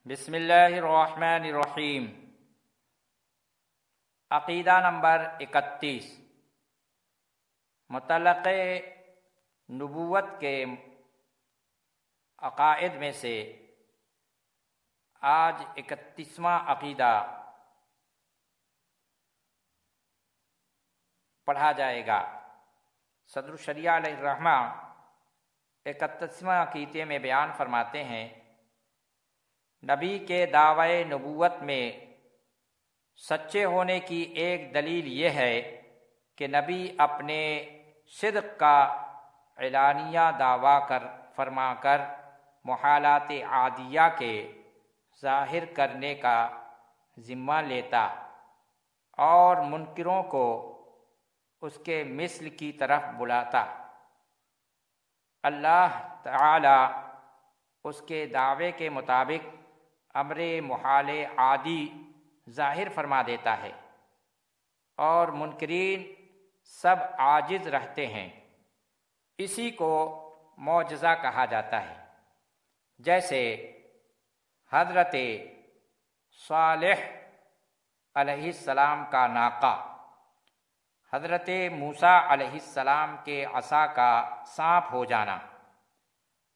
بسم اللہ الرحمن الرحیم۔ عقیدہ نمبر 31، متعلق نبوت کے عقائد میں سے آج 31واں عقیدہ پڑھا جائے گا۔ صدر الشریعہ علیہ الرحمہ 31واں عقیدے میں بیان فرماتے ہیں، نبی کے دعوی نبوت میں سچے ہونے کی ایک دلیل یہ ہے کہ نبی اپنے صدق کا اعلانیہ دعویٰ فرما کر محالات عادیہ کے ظاہر کرنے کا ذمہ لیتا اور منکروں کو اس کے مثل کی طرف بلاتا۔ اللہ تعالی اس کے دعوے کے مطابق امر محال عادی ظاہر فرما دیتا ہے اور منکرین سب عاجز رہتے ہیں۔ اسی کو معجزہ کہا جاتا ہے، جیسے حضرت صالح علیہ السلام کا ناقہ، حضرت موسیٰ علیہ السلام کے عصا کا سانپ ہو جانا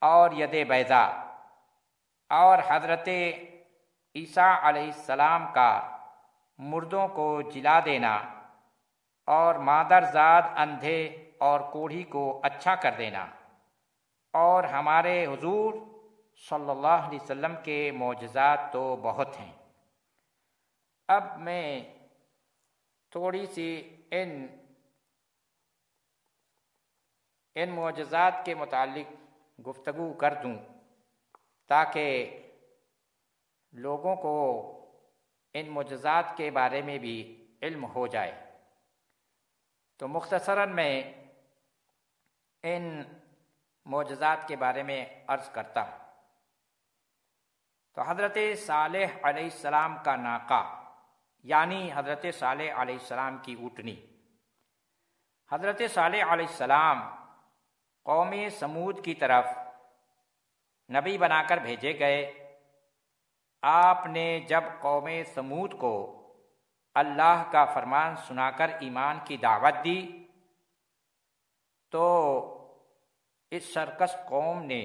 اور ید بیضاء، اور حضرت عیسیٰ علیہ السلام کا مردوں کو جلا دینا اور مادرزاد اندھے اور کوڑھی کو اچھا کر دینا، اور ہمارے حضور صلی اللہ علیہ وسلم کے معجزات تو بہت ہیں۔ اب میں تھوڑی سی ان معجزات کے متعلق گفتگو کر دوں تاکہ لوگوں کو ان معجزات کے بارے میں بھی علم ہو جائے۔ تو مختصراً میں ان معجزات کے بارے میں عرض کرتا ہوں۔ تو حضرت صالح علیہ السلام کا ناقہ یعنی حضرت صالح علیہ السلام کی اونٹنی۔ حضرت صالح علیہ السلام قوم سمود کی طرف نبی بنا کر بھیجے گئے۔ آپ نے جب قوم سمود کو اللہ کا فرمان سنا کر ایمان کی دعوت دی تو اس سرکش قوم نے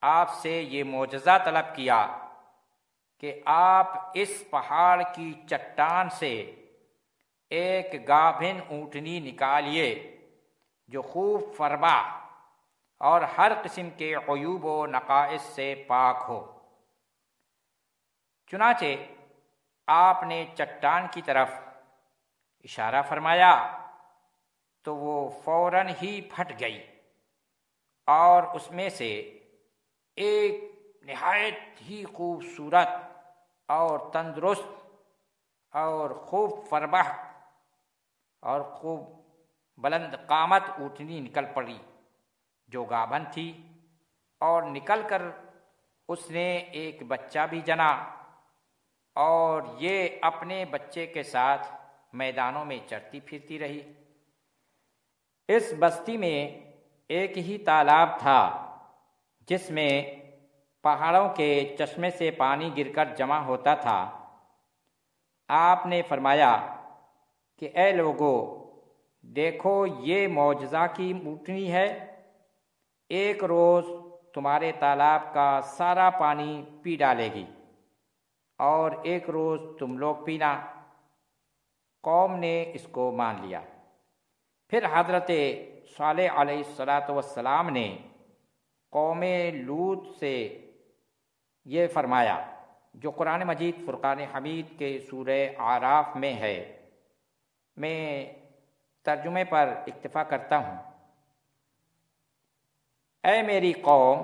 آپ سے یہ معجزہ طلب کیا کہ آپ اس پہاڑ کی چٹان سے ایک گابھن اونٹنی نکالیے جو خوب فربا اور ہر قسم کے عیوب و نقائص سے پاک ہو۔ چنانچہ آپ نے چٹان کی طرف اشارہ فرمایا تو وہ فوراً ہی پھٹ گئی اور اس میں سے ایک نہایت ہی خوبصورت اور تندرست اور خوب فربہ اور خوب بلند قامت اونٹنی نکل پڑی جو گابھن تھی، اور نکل کر اس نے ایک بچہ بھی جنا اور یہ اپنے بچے کے ساتھ میدانوں میں چرتی پھرتی رہی۔ اس بستی میں ایک ہی تالاب تھا جس میں پہاڑوں کے چشمے سے پانی گر کر جمع ہوتا تھا۔ آپ نے فرمایا کہ اے لوگو، دیکھو یہ معجزہ کی اونٹنی ہے، ایک روز تمہارے تالاب کا سارا پانی پی ڈالے گی اور ایک روز تم لوگ پینا۔ قوم نے اس کو مان لیا۔ پھر حضرت صالح علیہ السلام نے قوم لوط سے یہ فرمایا جو قرآن مجید فرقان حمید کے سورہ اعراف میں ہے۔ میں ترجمے پر اکتفا کرتا ہوں۔ اے میری قوم،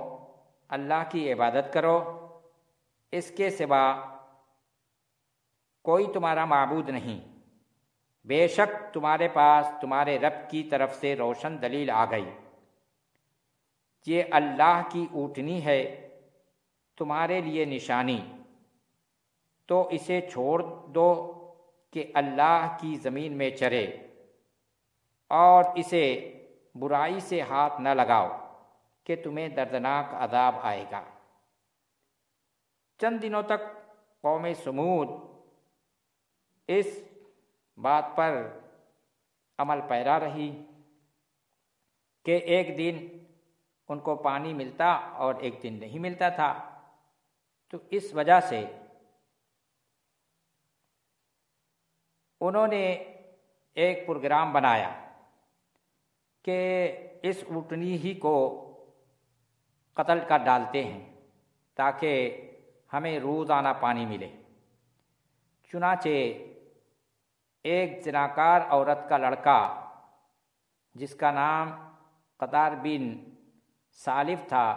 اللہ کی عبادت کرو، اس کے سوا کوئی تمہارا معبود نہیں۔ بے شک تمہارے پاس تمہارے رب کی طرف سے روشن دلیل آ گئی۔ یہ اللہ کی اونٹنی ہے تمہارے لیے نشانی، تو اسے چھوڑ دو کہ اللہ کی زمین میں چرے، اور اسے برائی سے ہاتھ نہ لگاؤ کہ تمہیں دردناک عذاب آئے گا۔ چند دنوں تک قوم سمود اس بات پر عمل پیرا رہی کہ ایک دن ان کو پانی ملتا اور ایک دن نہیں ملتا تھا، تو اس وجہ سے انہوں نے ایک پروگرام بنایا کہ اس اونٹنی ہی کو قتل کر ڈالتے ہیں تاکہ ہمیں روزانہ پانی ملے۔ چنانچہ ایک زناکار عورت کا لڑکا جس کا نام قدار بن سالف تھا،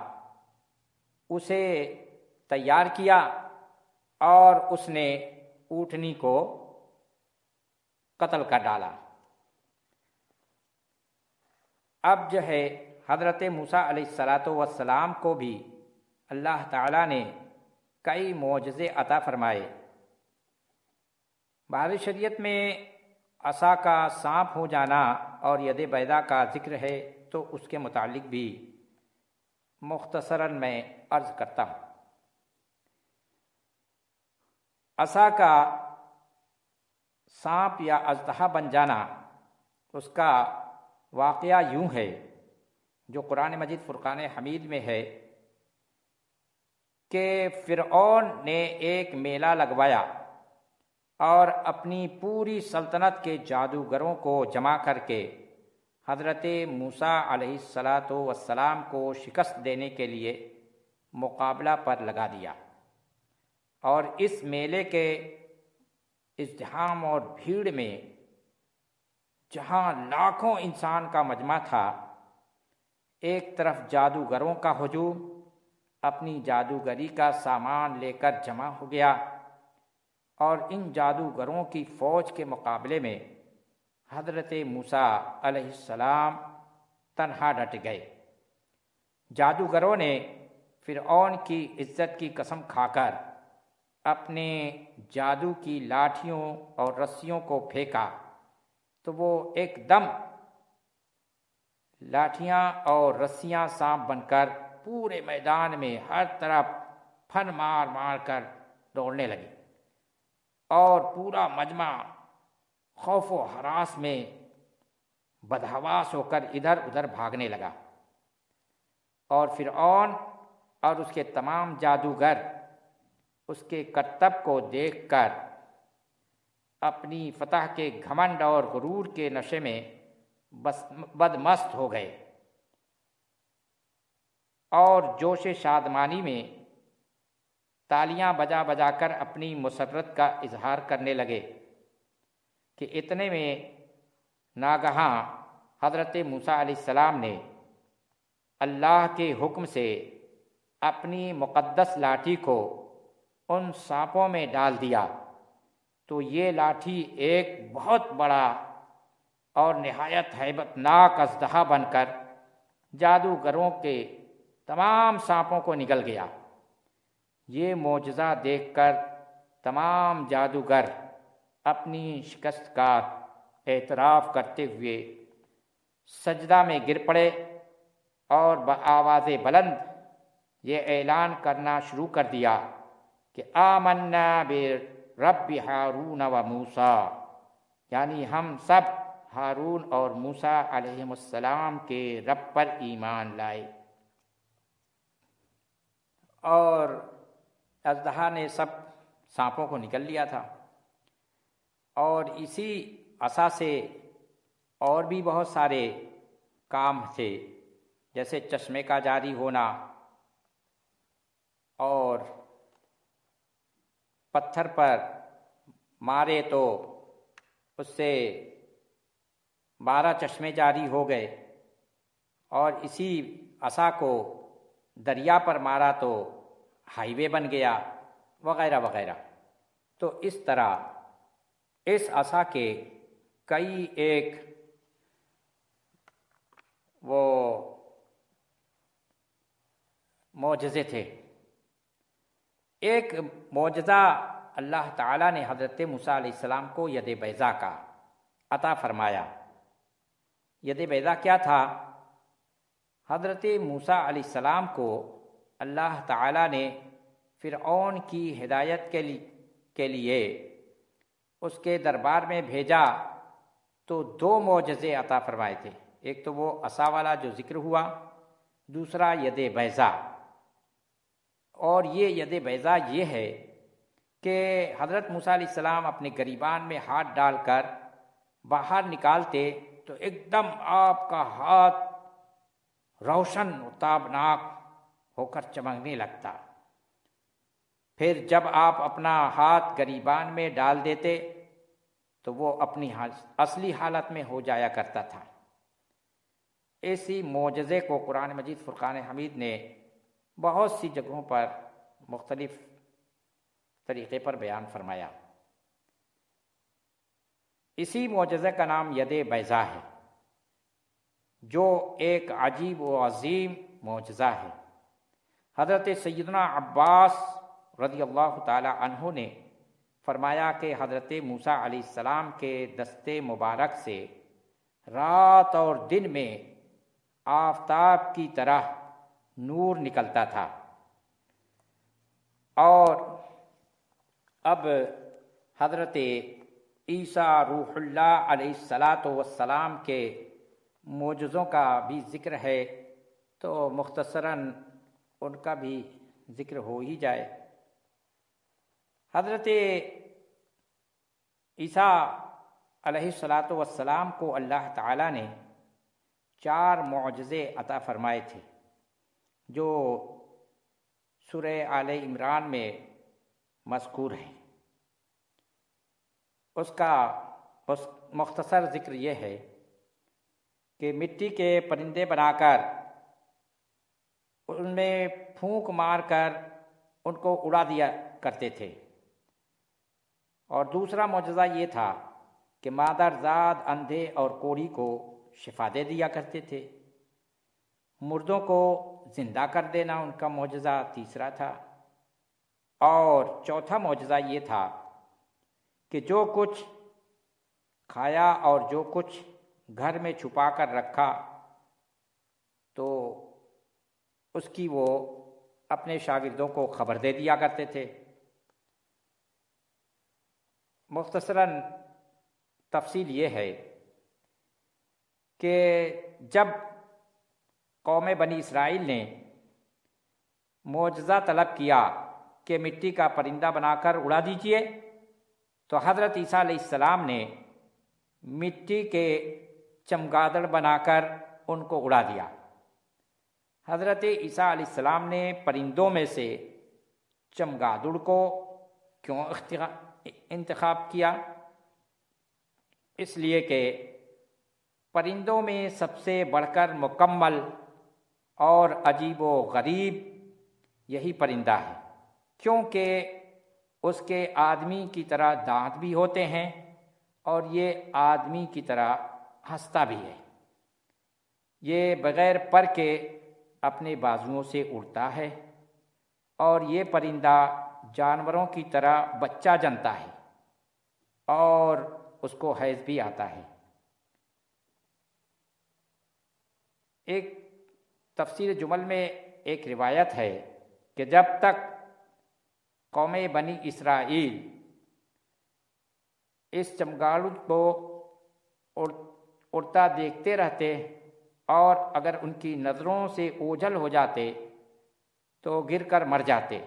اسے تیار کیا اور اس نے اونٹنی کو قتل کر ڈالا۔ اب جو ہے حضرت موسیٰ علیہ السلام کو بھی اللہ تعالیٰ نے کئی معجزے عطا فرمائے۔ بحر شریعت میں عصا کا سانپ ہو جانا اور ید بیضا کا ذکر ہے، تو اس کے متعلق بھی مختصراً میں عرض کرتا ہوں۔ عصا کا سانپ یا اژدہا بن جانا، اس کا واقعہ یوں ہے جو قرآن مجید فرقان حمید میں ہے کہ فرعون نے ایک میلہ لگوایا اور اپنی پوری سلطنت کے جادوگروں کو جمع کر کے حضرت موسیٰ علیہ السلام کو شکست دینے کے لیے مقابلہ پر لگا دیا، اور اس میلے کے ازدحام اور بھیڑ میں جہاں لاکھوں انسان کا مجمع تھا، ایک طرف جادوگروں کا ہجوم اپنی جادوگری کا سامان لے کر جمع ہو گیا، اور ان جادوگروں کی فوج کے مقابلے میں حضرت موسیٰ علیہ السلام تنہا ڈٹ گئے۔ جادوگروں نے فرعون کی عزت کی قسم کھا کر اپنے جادو کی لاٹھیوں اور رسیوں کو پھینکا، تو وہ ایک دم لاٹھیاں اور رسیاں سانپ بن کر پورے میدان میں ہر طرف پھن مار مار کر دوڑنے لگی، اور پورا مجمع خوف و ہراس میں بدحواس ہو کر ادھر ادھر بھاگنے لگا، اور فرعون اور اس کے تمام جادوگر اس کے کرتب کو دیکھ کر اپنی فتح کے گھمنڈ اور غرور کے نشے میں بدمست ہو گئے، اور جوش شادمانی میں تالیاں بجا بجا کر اپنی مسرت کا اظہار کرنے لگے کہ اتنے میں ناگہاں حضرت موسیٰ علیہ السلام نے اللہ کے حکم سے اپنی مقدس لاٹھی کو ان سانپوں میں ڈال دیا، تو یہ لاٹھی ایک بہت بڑا اور نہایت ہیبت ناک اژدہا بن کر جادوگروں کے تمام سانپوں کو نگل گیا۔ یہ معجزہ دیکھ کر تمام جادوگر اپنی شکست کا اعتراف کرتے ہوئے سجدہ میں گر پڑے اور بآواز بلند یہ اعلان کرنا شروع کر دیا کہ آمنا برب ہارون و موسیٰ، یعنی ہم سب ہارون اور موسیٰ علیہ السلام کے رب پر ایمان لائے۔ اور اژدہا نے سب سانپوں کو نکل لیا تھا، اور اسی عصا سے اور بھی بہت سارے کام تھے، جیسے چشمے کا جاری ہونا، اور پتھر پر مارے تو اس سے 12 چشمے جاری ہو گئے، اور اسی عصا کو دریا پر مارا تو ہائی وے بن گیا، وغیرہ وغیرہ۔ تو اس طرح اس عصا کے کئی ایک وہ معجزے تھے۔ ایک معجزہ اللہ تعالیٰ نے حضرت موسیٰ علیہ السلام کو ید بیضا کا عطا فرمایا۔ ید بیضا کیا تھا؟ حضرت موسیٰ علیہ السلام کو اللہ تعالیٰ نے فرعون کی ہدایت کے لیے اس کے دربار میں بھیجا تو 2 معجزے عطا فرمائے تھے۔ ایک تو وہ عصا والا جو ذکر ہوا، دوسرا ید بیضا۔ اور یہ ید بیضا یہ ہے کہ حضرت موسیٰ علیہ السلام اپنے گریبان میں ہاتھ ڈال کر باہر نکالتے تو ایک دم آپ کا ہاتھ روشن و تابناک ہو کر چمکنے لگتا۔ پھر جب آپ اپنا ہاتھ گریبان میں ڈال دیتے تو وہ اپنی اصلی حالت میں ہو جایا کرتا تھا۔ اسی معجزے کو قرآن مجید فرقان حمید نے بہت سی جگہوں پر مختلف طریقے پر بیان فرمایا۔ اسی معجزے کا نام ید بیضا ہے، جو ایک عجیب و عظیم معجزہ ہے۔ حضرت سیدنا عباس رضی اللہ تعالی عنہ نے فرمایا کہ حضرت موسیٰ علیہ السلام کے دست مبارک سے رات اور دن میں آفتاب کی طرح نور نکلتا تھا، اور اب حضرت عیسیٰ روح اللہ علیہ السلام کے معجزوں کا بھی ذکر ہے، تو مختصراً ان کا بھی ذکر ہو ہی جائے۔ حضرت عیسیٰ علیہ السلام کو اللہ تعالیٰ نے 4 معجزے عطا فرمائے تھے، جو سورہ آل عمران میں مذکور ہیں۔ اس کا مختصر ذکر یہ ہے کہ مٹی کے پرندے بنا کر ان میں پھونک مار کر ان کو اڑا دیا کرتے تھے، اور دوسرا معجزہ یہ تھا کہ مادرزاد اندھے اور کوڑی کو شفا دے دیا کرتے تھے۔ مردوں کو زندہ کر دینا ان کا معجزہ تیسرا تھا، اور چوتھا معجزہ یہ تھا کہ جو کچھ کھایا اور جو کچھ گھر میں چھپا کر رکھا تو اس کی وہ اپنے شاگردوں کو خبر دے دیا کرتے تھے۔ مختصراً تفصیل یہ ہے کہ جب قوم بنی اسرائیل نے معجزہ طلب کیا کہ مٹی کا پرندہ بنا کر اڑا دیجئے، تو حضرت عیسیٰ علیہ السلام نے مٹی کے چمگادڑ بنا کر ان کو اڑا دیا۔ حضرت عیسیٰ علیہ السلام نے پرندوں میں سے چمگادڑ کو کیوں انتخاب کیا؟ اس لیے کہ پرندوں میں سب سے بڑھ کر مکمل اور عجیب و غریب یہی پرندہ ہے، کیونکہ اس کے آدمی کی طرح دانت بھی ہوتے ہیں اور یہ آدمی کی طرح ہنستا بھی ہے۔ یہ بغیر پر کے اپنے بازوؤں سے اڑتا ہے، اور یہ پرندہ جانوروں کی طرح بچہ جنتا ہے، اور اس کو حیض بھی آتا ہے۔ ایک تفسیر جمل میں ایک روایت ہے کہ جب تک قوم بنی اسرائیل اس چمگادڑ کو اڑتا دیکھتے رہتے اور اگر ان کی نظروں سے اوجھل ہو جاتے تو گر کر مر جاتے۔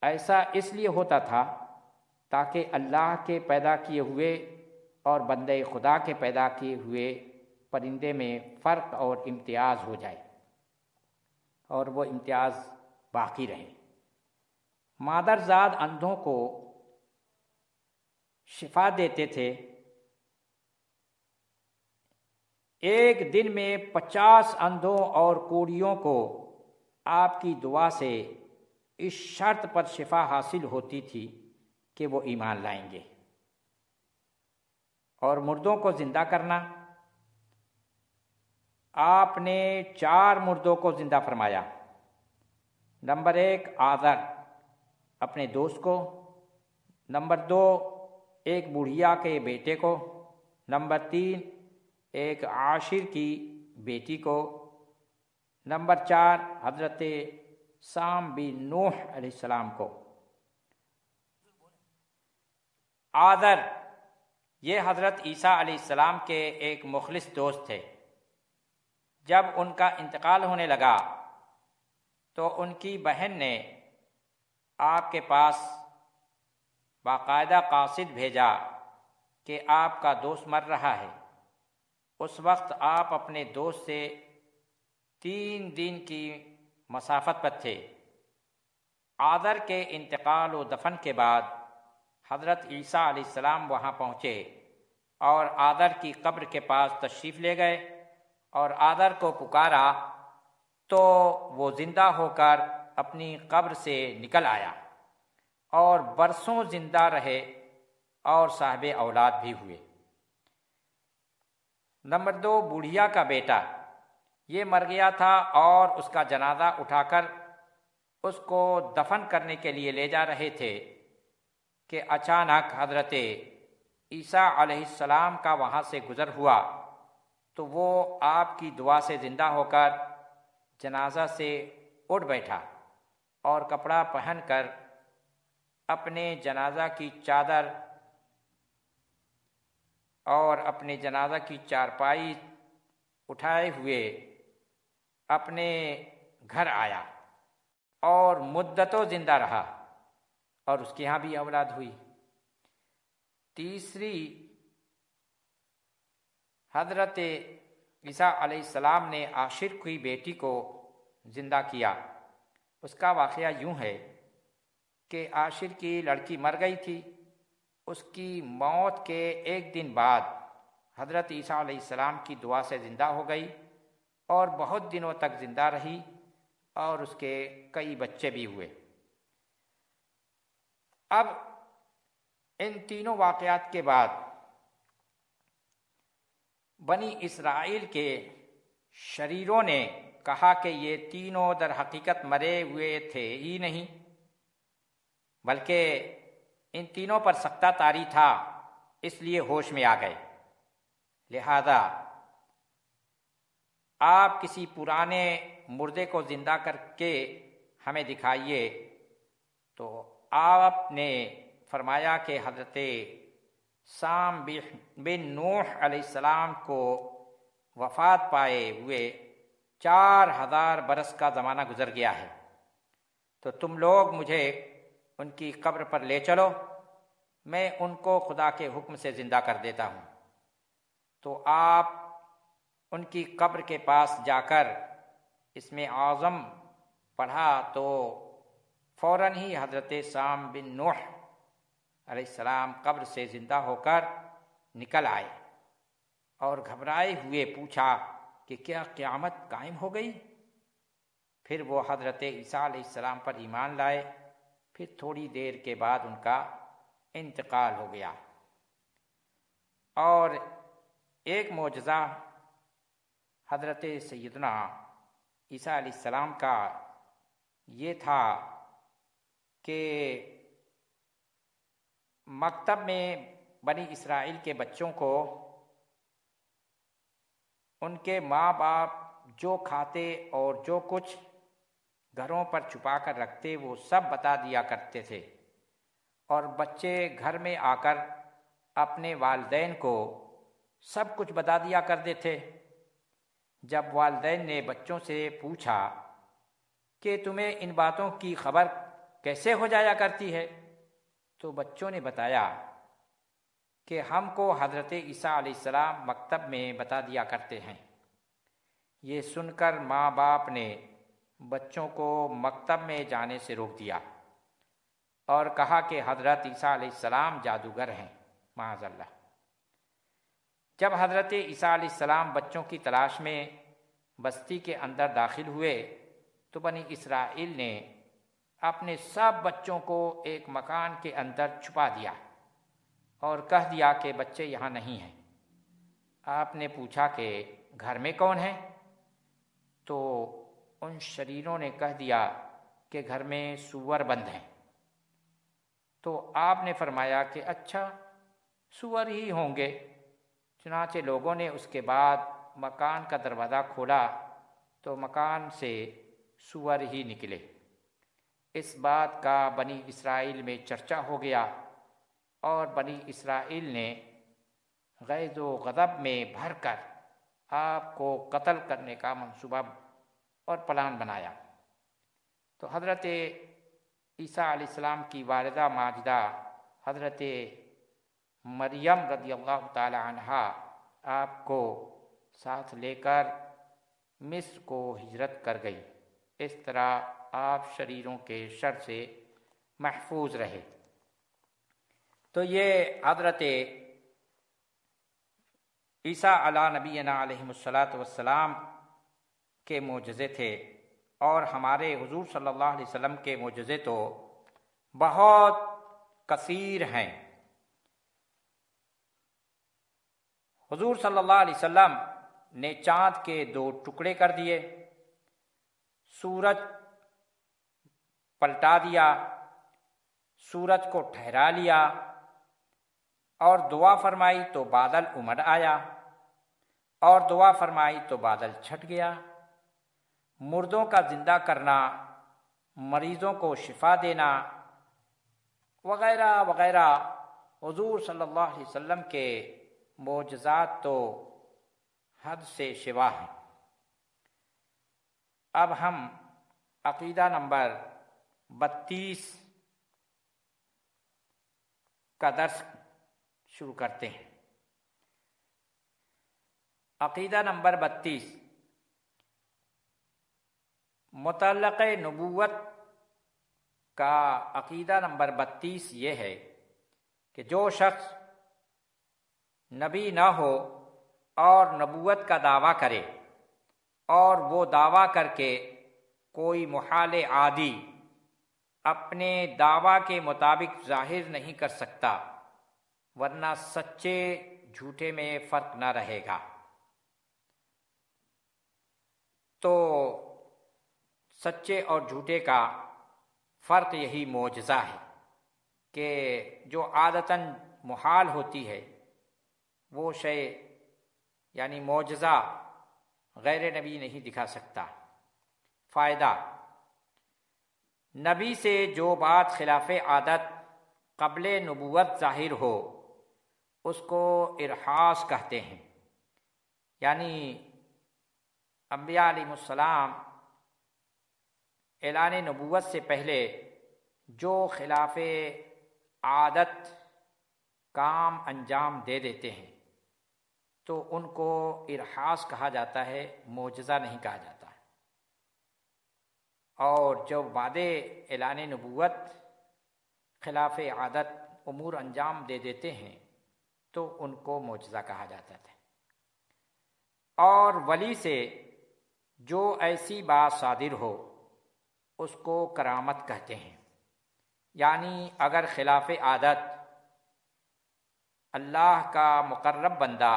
ایسا اس لیے ہوتا تھا تاکہ اللہ کے پیدا کیے ہوئے اور بندے خدا کے پیدا کیے ہوئے پرندے میں فرق اور امتیاز ہو جائے، اور وہ امتیاز باقی رہے۔ مادرزاد اندھوں کو شفا دیتے تھے۔ ایک دن میں 50 اندھوں اور کوڑیوں کو آپ کی دعا سے اس شرط پر شفا حاصل ہوتی تھی کہ وہ ایمان لائیں گے۔ اور مردوں کو زندہ کرنا، آپ نے 4 مردوں کو زندہ فرمایا۔ نمبر 1 آذر اپنے دوست کو، نمبر 2 ایک بڑھیا کے بیٹے کو، نمبر 3 ایک عاشر کی بیٹی کو، نمبر 4 حضرت سام بن نوح علیہ السلام کو۔ آذر یہ حضرت عیسیٰ علیہ السلام کے ایک مخلص دوست تھے۔ جب ان کا انتقال ہونے لگا تو ان کی بہن نے آپ کے پاس باقاعدہ قاصد بھیجا کہ آپ کا دوست مر رہا ہے۔ اس وقت آپ اپنے دوست سے 3 دن کی مسافت پر تھے۔ آذر کے انتقال و دفن کے بعد حضرت عیسیٰ علیہ السلام وہاں پہنچے اور آذر کی قبر کے پاس تشریف لے گئے اور آذر کو پکارا تو وہ زندہ ہو کر اپنی قبر سے نکل آیا اور برسوں زندہ رہے اور صاحب اولاد بھی ہوئے۔ نمبر 2، بوڑھیا کا بیٹا، یہ مر گیا تھا اور اس کا جنازہ اٹھا کر اس کو دفن کرنے کے لیے لے جا رہے تھے کہ اچانک حضرت عیسیٰ علیہ السلام کا وہاں سے گزر ہوا تو وہ آپ کی دعا سے زندہ ہو کر جنازہ سے اٹھ بیٹھا اور کپڑا پہن کر اپنے جنازہ کی چادر اور اپنے جنازہ کی چارپائی اٹھائے ہوئے اپنے گھر آیا اور مدتوں زندہ رہا اور اس کے ہاں بھی اولاد ہوئی۔ تیسری، حضرت عیسیٰ علیہ السلام نے عاشر کی بیٹی کو زندہ کیا۔ اس کا واقعہ یوں ہے کہ عاشر کی لڑکی مر گئی تھی۔ اس کی موت کے 1 دن بعد حضرت عیسیٰ علیہ السلام کی دعا سے زندہ ہو گئی اور بہت دنوں تک زندہ رہی اور اس کے کئی بچے بھی ہوئے۔ اب ان تینوں واقعات کے بعد بنی اسرائیل کے شریروں نے کہا کہ یہ تینوں در حقیقت مرے ہوئے تھے ہی نہیں، بلکہ ان تینوں پر سکتہ طاری تھا، اس لیے ہوش میں آ گئے۔ لہذا آپ کسی پرانے مردے کو زندہ کر کے ہمیں دکھائیے۔ تو آپ نے فرمایا کہ حضرت سام بن نوح علیہ السلام کو وفات پائے ہوئے 4000 برس کا زمانہ گزر گیا ہے، تو تم لوگ مجھے ان کی قبر پر لے چلو، میں ان کو خدا کے حکم سے زندہ کر دیتا ہوں۔ تو آپ ان کی قبر کے پاس جا کر اسم اعظم پڑھا تو فوراً ہی حضرت سام بن نوح علیہ السلام قبر سے زندہ ہو کر نکل آئے اور گھبرائے ہوئے پوچھا کہ کیا قیامت قائم ہو گئی؟ پھر وہ حضرت عیسیٰ علیہ السلام پر ایمان لائے۔ پھر تھوڑی دیر کے بعد ان کا انتقال ہو گیا۔ اور ایک معجزہ حضرت سیدنا عیسیٰ علیہ السلام کا یہ تھا کہ مکتب میں بنی اسرائیل کے بچوں کو ان کے ماں باپ جو کھاتے اور جو کچھ گھروں پر چھپا کر رکھتے وہ سب بتا دیا کرتے تھے، اور بچے گھر میں آ کر اپنے والدین کو سب کچھ بتا دیا کرتے تھے۔ جب والدین نے بچوں سے پوچھا کہ تمہیں ان باتوں کی خبر کیسے ہو جایا کرتی ہے، تو بچوں نے بتایا کہ ہم کو حضرت عیسیٰ علیہ السلام مکتب میں بتا دیا کرتے ہیں۔ یہ سن کر ماں باپ نے بچوں کو مکتب میں جانے سے روک دیا اور کہا کہ حضرت عیسیٰ علیہ السلام جادوگر ہیں، معاذ اللہ۔ جب حضرت عیسیٰ علیہ السلام بچوں کی تلاش میں بستی کے اندر داخل ہوئے تو بنی اسرائیل نے اپنے سب بچوں کو ایک مکان کے اندر چھپا دیا اور کہہ دیا کہ بچے یہاں نہیں ہیں۔ آپ نے پوچھا کہ گھر میں کون ہے؟ تو ان شریروں نے کہہ دیا کہ گھر میں سور بند ہیں۔ تو آپ نے فرمایا کہ اچھا، سور ہی ہوں گے۔ چنانچہ لوگوں نے اس کے بعد مکان کا دروازہ کھولا تو مکان سے سور ہی نکلے۔ اس بات کا بنی اسرائیل میں چرچا ہو گیا اور بنی اسرائیل نے غیظ و غضب میں بھر کر آپ کو قتل کرنے کا منصوبہ اور پلان بنایا۔ تو حضرت عیسیٰ علیہ السلام کی والدہ ماجدہ حضرت مریم رضی اللہ تعالی عنہا آپ کو ساتھ لے کر مصر کو ہجرت کر گئی۔ اس طرح آپ شریروں کے شر سے محفوظ رہے۔ تو یہ حضرت عیسیٰ علیہ نبینا علیہ الصلاۃ والسلام کے معجزے تھے، اور ہمارے حضور صلی اللہ علیہ وسلم کے معجزے تو بہت کثیر ہیں۔ حضور صلی اللہ علیہ وسلم نے چاند کے 2 ٹکڑے کر دیے، سورج پلٹا دیا، سورج کو ٹھہرا لیا، اور دعا فرمائی تو بادل امڑ آیا، اور دعا فرمائی تو بادل چھٹ گیا۔ مردوں کا زندہ کرنا، مریضوں کو شفا دینا وغیرہ وغیرہ، حضور صلی اللہ علیہ وسلم کے معجزات تو حد سے سوا ہیں۔ اب ہم عقیدہ نمبر 32 کا درس شروع کرتے ہیں۔ عقیدہ نمبر 32 متعلق نبوت کا عقیدہ نمبر 32 یہ ہے کہ جو شخص نبی نہ ہو اور نبوت کا دعویٰ کرے، اور وہ دعویٰ کر کے کوئی محال عادی اپنے دعویٰ کے مطابق ظاہر نہیں کر سکتا، ورنہ سچے جھوٹے میں فرق نہ رہے گا۔ تو سچے اور جھوٹے کا فرق یہی معجزہ ہے کہ جو عادتاً محال ہوتی ہے وہ شے یعنی معجزہ غیر نبی نہیں دکھا سکتا۔ فائدہ: نبی سے جو بات خلاف عادت قبل نبوت ظاہر ہو اس کو ارحاس کہتے ہیں، یعنی انبیاء علیہ السلام اعلان نبوت سے پہلے جو خلاف عادت کام انجام دے دیتے ہیں تو ان کو ارحاس کہا جاتا ہے، معجزہ نہیں کہا جاتا۔ اور جب وعدے اعلان نبوت خلاف عادت امور انجام دے دیتے ہیں تو ان کو معجزہ کہا جاتا ہے۔ اور ولی سے جو ایسی بات صادر ہو اس کو کرامت کہتے ہیں، یعنی اگر خلاف عادت اللہ کا مقرب بندہ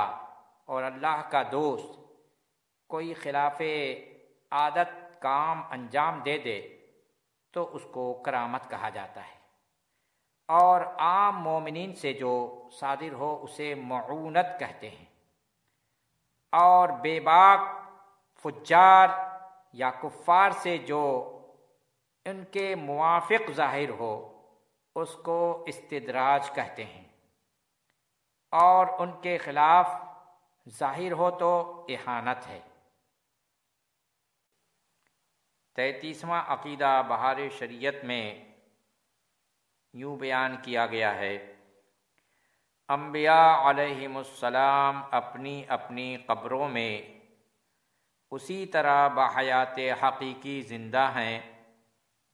اور اللہ کا دوست کوئی خلاف عادت کام انجام دے دے تو اس کو کرامت کہا جاتا ہے، اور عام مومنین سے جو صادر ہو اسے معونت کہتے ہیں، اور بے باک فجار یا کفار سے جو ان کے موافق ظاہر ہو اس کو استدراج کہتے ہیں، اور ان کے خلاف ظاہر ہو تو اہانت ہے۔ 33واں عقیدہ بہار شریعت میں یوں بیان کیا گیا ہے: انبیاء علیہم السلام اپنی اپنی قبروں میں اسی طرح بحیات حقیقی زندہ ہیں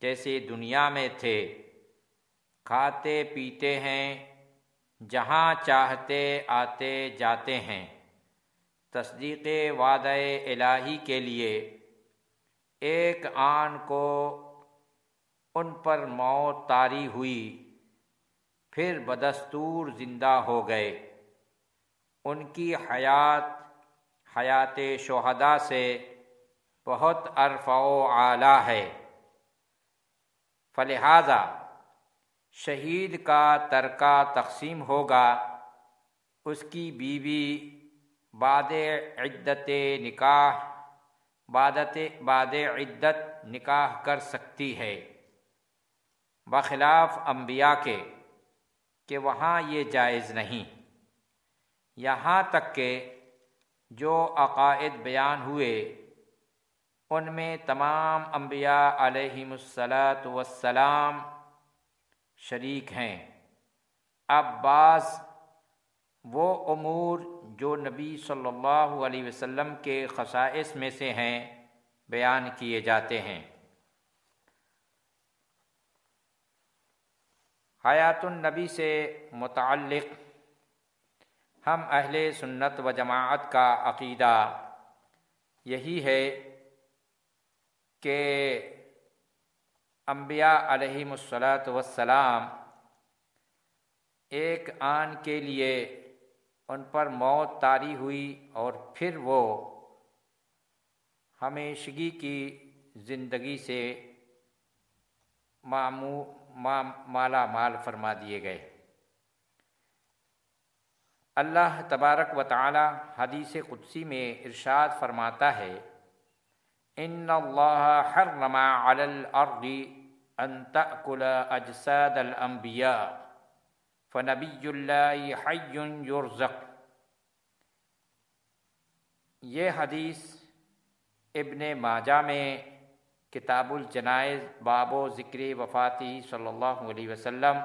جیسے دنیا میں تھے، کھاتے پیتے ہیں، جہاں چاہتے آتے جاتے ہیں، تصدیق وعدہ الہی کے لیے ایک آن کو ان پر موت طاری ہوئی، پھر بدستور زندہ ہو گئے۔ ان کی حیات شہداء سے بہت ارفع و اعلیٰ ہے، فلہذا شہید کا ترکہ تقسیم ہوگا، اس کی بیوی بعد عدت نکاح کر سکتی ہے، بخلاف انبیاء کے کہ وہاں یہ جائز نہیں، یہاں تک کہ جو عقائد بیان ہوئے ان میں تمام انبیاء علیہم الصلاۃ والسلام شریک ہیں۔ اب بعض وہ امور جو نبی صلی اللہ علیہ وسلم کے خصائص میں سے ہیں بیان کیے جاتے ہیں۔ حیات النبی سے متعلق ہم اہل سنت و جماعت کا عقیدہ یہی ہے کہ انبیاء علیہم الصلاۃ والسلام ایک آن کے لیے ان پر موت طاری ہوئی اور پھر وہ ہمیشگی کی زندگی سے مالا مال فرما دیے گئے۔ اللہ تبارک و تعالی حدیث قدسی میں ارشاد فرماتا ہے، ان اللہ حرم علی الارض ان تأکل اجساد الانبیاء فنبی اللہ حی یرزق۔ یہ حدیث ابن ماجہ میں کتاب الجنائز باب و ذکر وفاتہ صلی اللہ علیہ وسلم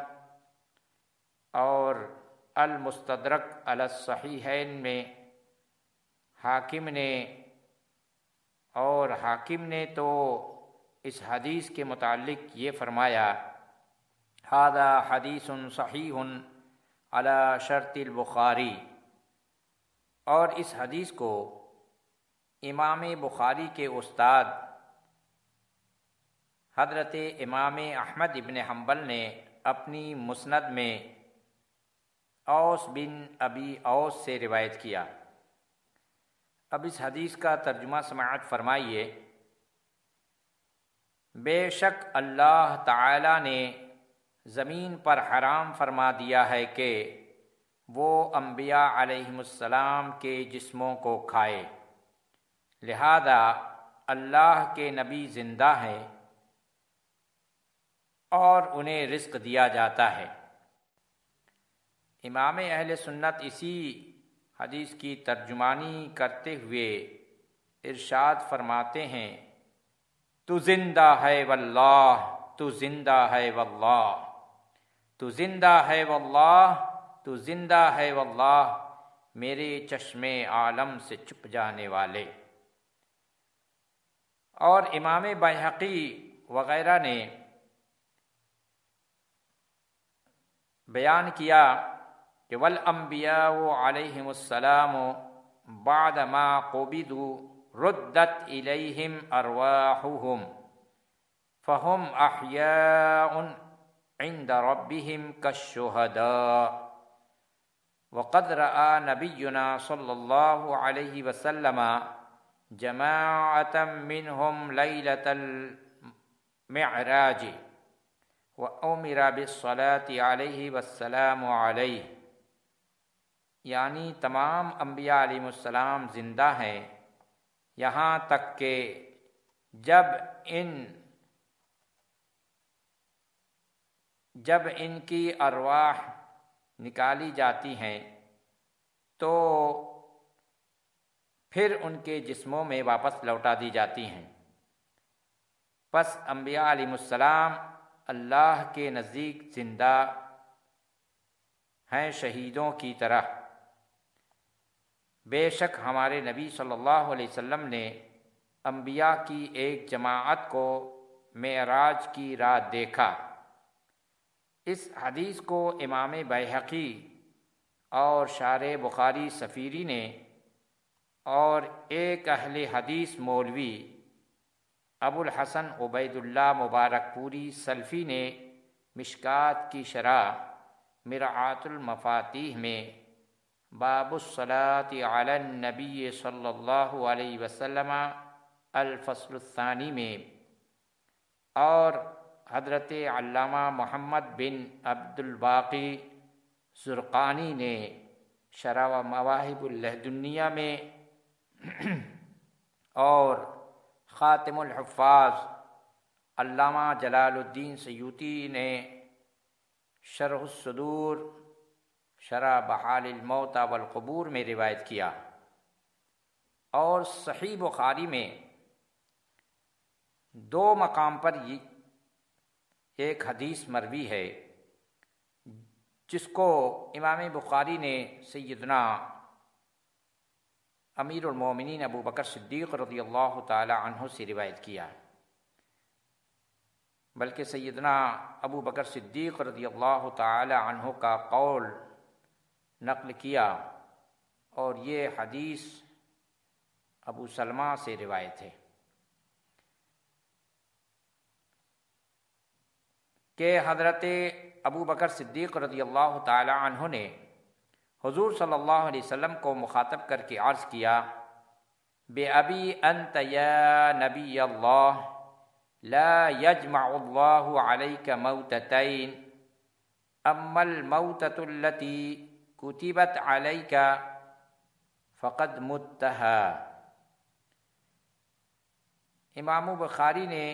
اور المستدرک علی الصحیحین میں حاکم نے تو اس حدیث کے متعلق یہ فرمایا، ھذا حدیث صحیح علی شرط البخاری، اور اس حدیث کو امام بخاری کے استاد حضرت امام احمد ابن حنبل نے اپنی مسند میں اوس بن ابی اوس سے روایت کیا۔ اب اس حدیث کا ترجمہ سماعت فرمائیے۔ بے شک اللہ تعالی نے زمین پر حرام فرما دیا ہے کہ وہ انبیاء علیہم السلام کے جسموں کو کھائے، لہذا اللہ کے نبی زندہ ہیں اور انہیں رزق دیا جاتا ہے۔ امام اہل سنت اسی حدیث کی ترجمانی کرتے ہوئے ارشاد فرماتے ہیں، تو زندہ ہے واللہ، تو زندہ ہے واللہ، تو زندہ ہے واللہ، تو زندہ ہے واللہ، میرے چشم عالم سے چھپ جانے والے۔ اور امام بیہقی وغیرہ نے بیان کیا کہ والانبیاء علیہم السلام بعد ما قبضوا ردت الیہم ارواحهم فهم احیاء عند ربهم كالشهداء، وقد رأى نبینا صلی اللہ علیہ وسلم جماعة منهم لیلة المعراج وأمر بالصلاة علیہ والسلام علیہ، یعنی تمام انبیاء علیہ السلام زندہ ہیں، یہاں تک کہ جب ان کی ارواح نکالی جاتی ہیں تو پھر ان کے جسموں میں واپس لوٹا دی جاتی ہیں۔ پس انبیاء علیہ السلام اللہ کے نزدیک زندہ ہیں شہیدوں کی طرح۔ بے شک ہمارے نبی صلی اللہ علیہ وسلم نے انبیاء کی ایک جماعت کو معراج کی رات دیکھا۔ اس حدیث کو امام بیہقی اور شارح بخاری صفیری نے اور ایک اہل حدیث مولوی ابو الحسن عبید اللہ مبارک پوری سلفی نے مشکات کی شرح مرآۃ المفاتیح میں باب الصلاۃ علی النبی صلی اللہ علیہ وسلم الفصل الثانی میں، اور حضرت علامہ محمد بن عبد الباقی زرقانی نے شرح و مواہب اللدنیہ میں، اور خاتم الحفاظ علامہ جلال الدین سیوطی نے شرح الصدور شرح بحال الموتى والقبور میں روایت کیا، اور صحیح بخاری میں 2 مقام پر ایک حدیث مروی ہے جس کو امام بخاری نے سیدنا امیر المومنین ابو بکر صدیق رضی اللہ تعالی عنہ سے روایت کیا، بلکہ سیدنا ابو بکر صدیق رضی اللہ تعالی عنہ کا قول نقل کیا، اور یہ حدیث ابو سلمہ سے روایت ہے کہ حضرت ابو بکر صدیق رضی اللہ تعالی عنہ نے حضور صلی اللہ علیہ وسلم کو مخاطب کر کے عرض کیا، بِأَبِي أَنْتَ يَا نَبِيَّ اللَّهِ لَا يَجْمَعُ اللَّهُ عَلَيْكَ مَوْتَتَيْنِ أَمَّا الْمَوْتَةُ الَّتِي كُتِبَتْ عَلَيْكَ فَقَدْ مُتَّهَا۔ امام بخاری نے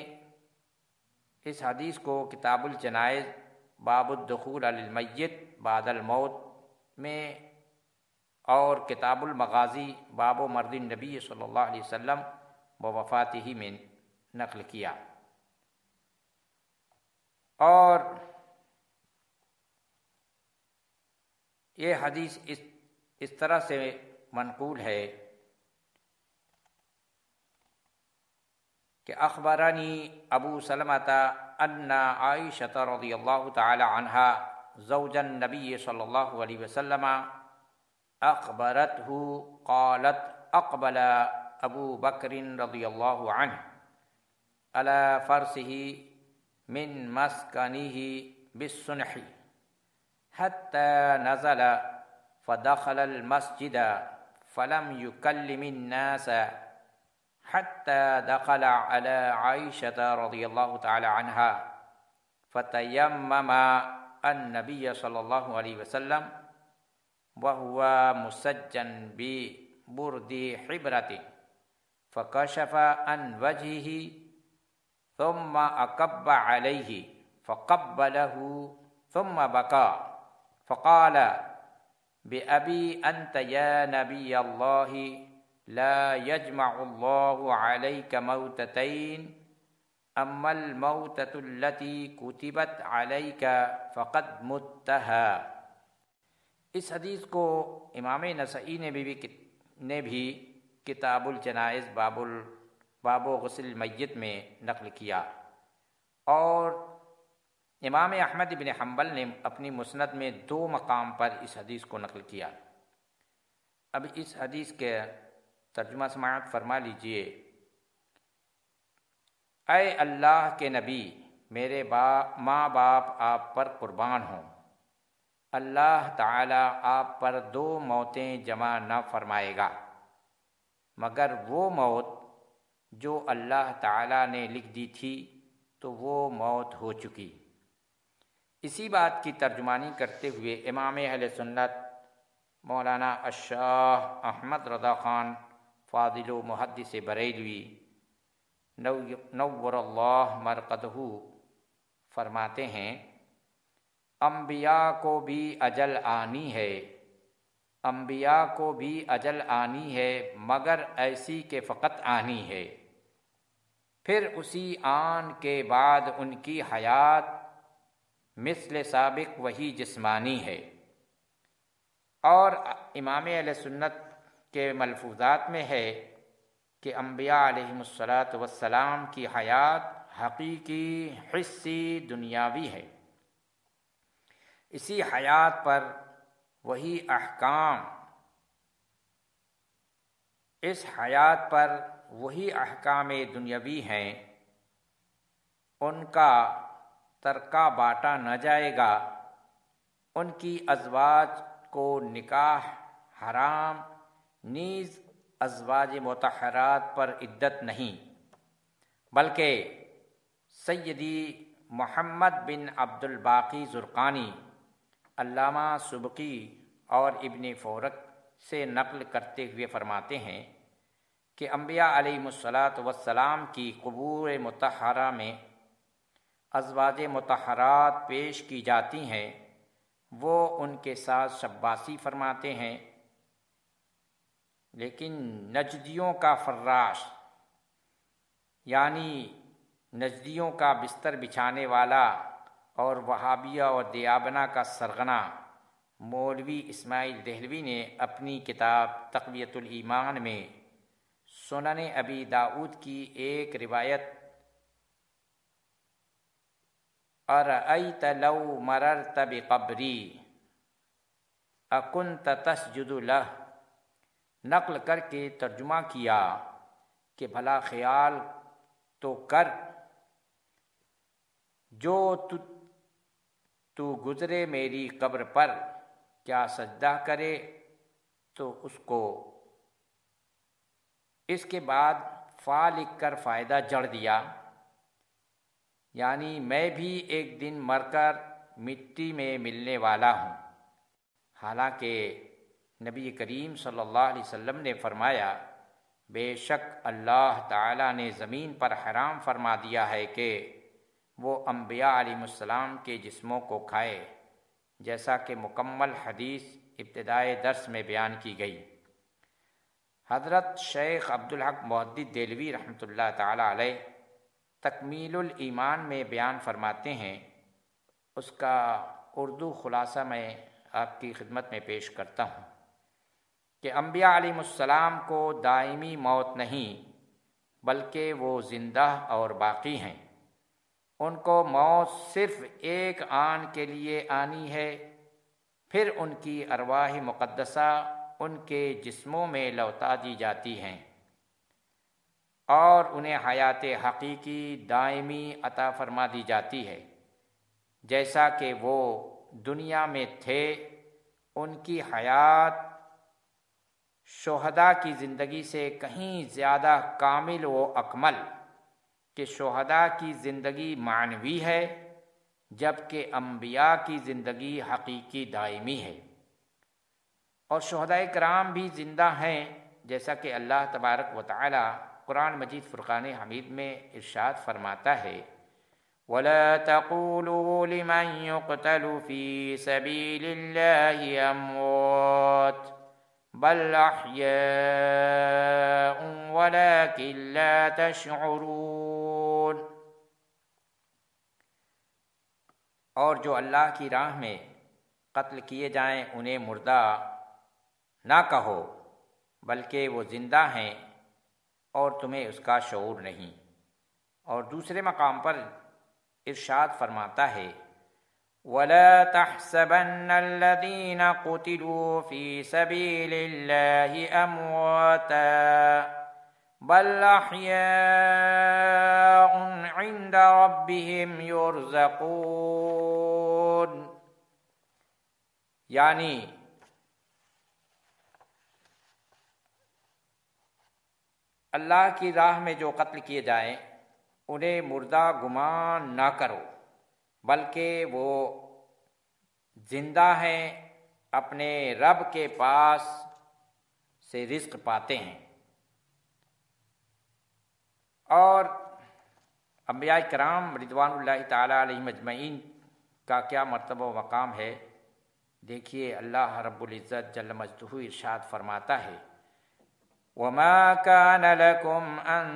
اس حدیث کو کتاب الجنائز باب الدخول علی المیت بعد الموت میں اور کتاب المغازی باب مرض النبی صلی اللہ علیہ وسلم و وفاتہ میں نقل کیا، اور یہ حدیث اس طرح سے منقول ہے کہ اخبرنی ابو سلمۃ ان عائشۃ رضی اللہ تعالی عنہا زوج النبی صلی اللہ علیہ وسلم اخبرته قالت اقبل ابو بکر رضی اللہ عنہ على فرسه من مسکنه بالصنح حتى نزل فدخل المسجد فلم يكلم الناس حتى دخل على عائشة رضي الله تعالى عنها فتيمم النبي صلى الله عليه وسلم وهو مسجن ببرد حبرة فكشف عن وجهه ثم أكب عليه فقبله ثم بكى فقال بأبي أنت يا نبي الله لا يجمع الله عليك موتتين أما الموتة التي كتبت عليك فقد متها۔ اس حدیث کو امام نسائی نے بھی کتاب الجنائز باب غسل المیت میں نقل کیا، اور امام احمد بن حنبل نے اپنی مسند میں 2 مقام پر اس حدیث کو نقل کیا۔ اب اس حدیث کے ترجمہ سماعت فرما لیجئے۔ اے اللہ کے نبی، میرے ماں باپ آپ پر قربان ہوں، اللہ تعالی آپ پر 2 موتیں جمع نہ فرمائے گا مگر وہ موت جو اللہ تعالی نے لکھ دی تھی تو وہ موت ہو چکی۔ اسی بات کی ترجمانی کرتے ہوئے امام اہل سنت مولانا الشاہ احمد رضا خان فاضل و محدث بریلوی نور اللہ مرقدہ فرماتے ہیں، انبیاء کو بھی اجل آنی ہے، انبیاء کو بھی اجل آنی ہے مگر ایسی کہ فقط آنی ہے، پھر اسی آن کے بعد ان کی حیات مثل سابق وہی جسمانی ہے۔ اور امام اہل سنت کے ملفوظات میں ہے کہ انبیاء علیہم السلام کی حیات حقیقی حسی دنیاوی ہے، اسی حیات پر وہی احکام، اس حیات پر وہی احکام دنیاوی ہیں، ان کا ترکہ باٹا نہ جائے گا، ان کی ازواج کو نکاح حرام، نیز ازواج مطہرات پر عدت نہیں، بلکہ سیدی محمد بن عبد الباقی زرقانی، علامہ سبکی اور ابن فورک سے نقل کرتے ہوئے فرماتے ہیں کہ انبیاء علیہم الصلاۃ والسلام کی قبور مطہرہ میں ازواج مطہرات پیش کی جاتی ہیں وہ ان کے ساتھ شباسی فرماتے ہیں، لیکن نجدیوں کا فراش یعنی نجدیوں کا بستر بچھانے والا اور وہابیہ اور دیابنا کا سرغنہ مولوی اسماعیل دہلوی نے اپنی کتاب تقویۃ الایمان میں سنن ابی داؤد کی ایک روایت ارأیت لو مررت بقبری اکنت تسجد لہ نقل کر کے ترجمہ کیا کہ بھلا خیال تو کر جو تو گزرے میری قبر پر کیا سجدہ کرے، تو اس کو اس کے بعد فا لکھ کر فائدہ جڑ دیا، یعنی میں بھی ایک دن مر کر مٹی میں ملنے والا ہوں۔ حالانکہ نبی کریم صلی اللہ علیہ وسلم نے فرمایا بے شک اللہ تعالیٰ نے زمین پر حرام فرما دیا ہے کہ وہ انبیاء علیہ السلام کے جسموں کو کھائے، جیسا کہ مکمل حدیث ابتدائے درس میں بیان کی گئی۔ حضرت شیخ عبدالحق محدث دہلوی رحمۃ اللہ تعالیٰ علیہ تکمیل الایمان میں بیان فرماتے ہیں، اس کا اردو خلاصہ میں آپ کی خدمت میں پیش کرتا ہوں کہ انبیاء علیہ السلام کو دائمی موت نہیں بلکہ وہ زندہ اور باقی ہیں، ان کو موت صرف ایک آن کے لیے آنی ہے، پھر ان کی ارواح مقدسہ ان کے جسموں میں لوٹا دی جاتی ہیں اور انہیں حیات حقیقی دائمی عطا فرما دی جاتی ہے، جیسا کہ وہ دنیا میں تھے۔ ان کی حیات شہداء کی زندگی سے کہیں زیادہ کامل و اکمل کہ شہداء کی زندگی معنوی ہے جبکہ انبیاء کی زندگی حقیقی دائمی ہے، اور شہداء کرام بھی زندہ ہیں، جیسا کہ اللہ تبارک و تعالی قرآن مجید فرقان حمید میں ارشاد فرماتا ہے وَلَا تَقُولُوا لِمَنْ يُقْتَلُ فِي سَبِيلِ اللَّهِ أَمْوَاتٌ بَلْ أَحْيَاءٌ وَلَكِنْ لَا تَشْعُرُونَ۔ اور جو اللہ کی راہ میں قتل کیے جائیں انہیں مردہ نہ کہو بلکہ وہ زندہ ہیں اور تمہیں اس کا شعور نہیں۔ اور دوسرے مقام پر ارشاد فرماتا ہے وَلَا تَحْسَبَنَّ الَّذِينَ قُتِلُوا فِي سَبِيلِ اللَّهِ أَمْوَاتًا بَلْ أَحْيَاءٌ عِندَ رَبِّهِمْ يُرْزَقُونَ، یعنی اللہ کی راہ میں جو قتل کیے جائیں انہیں مردہ گمان نہ کرو بلکہ وہ زندہ ہیں، اپنے رب کے پاس سے رزق پاتے ہیں۔ اور انبیاء کرام رضوان اللہ تعالیٰ علیہم اجمعین کا کیا مرتبہ و مقام ہے، دیکھیے اللہ رب العزت جل مجدہ ارشاد فرماتا ہے وَمَا كَانَ لَكُمْ أَن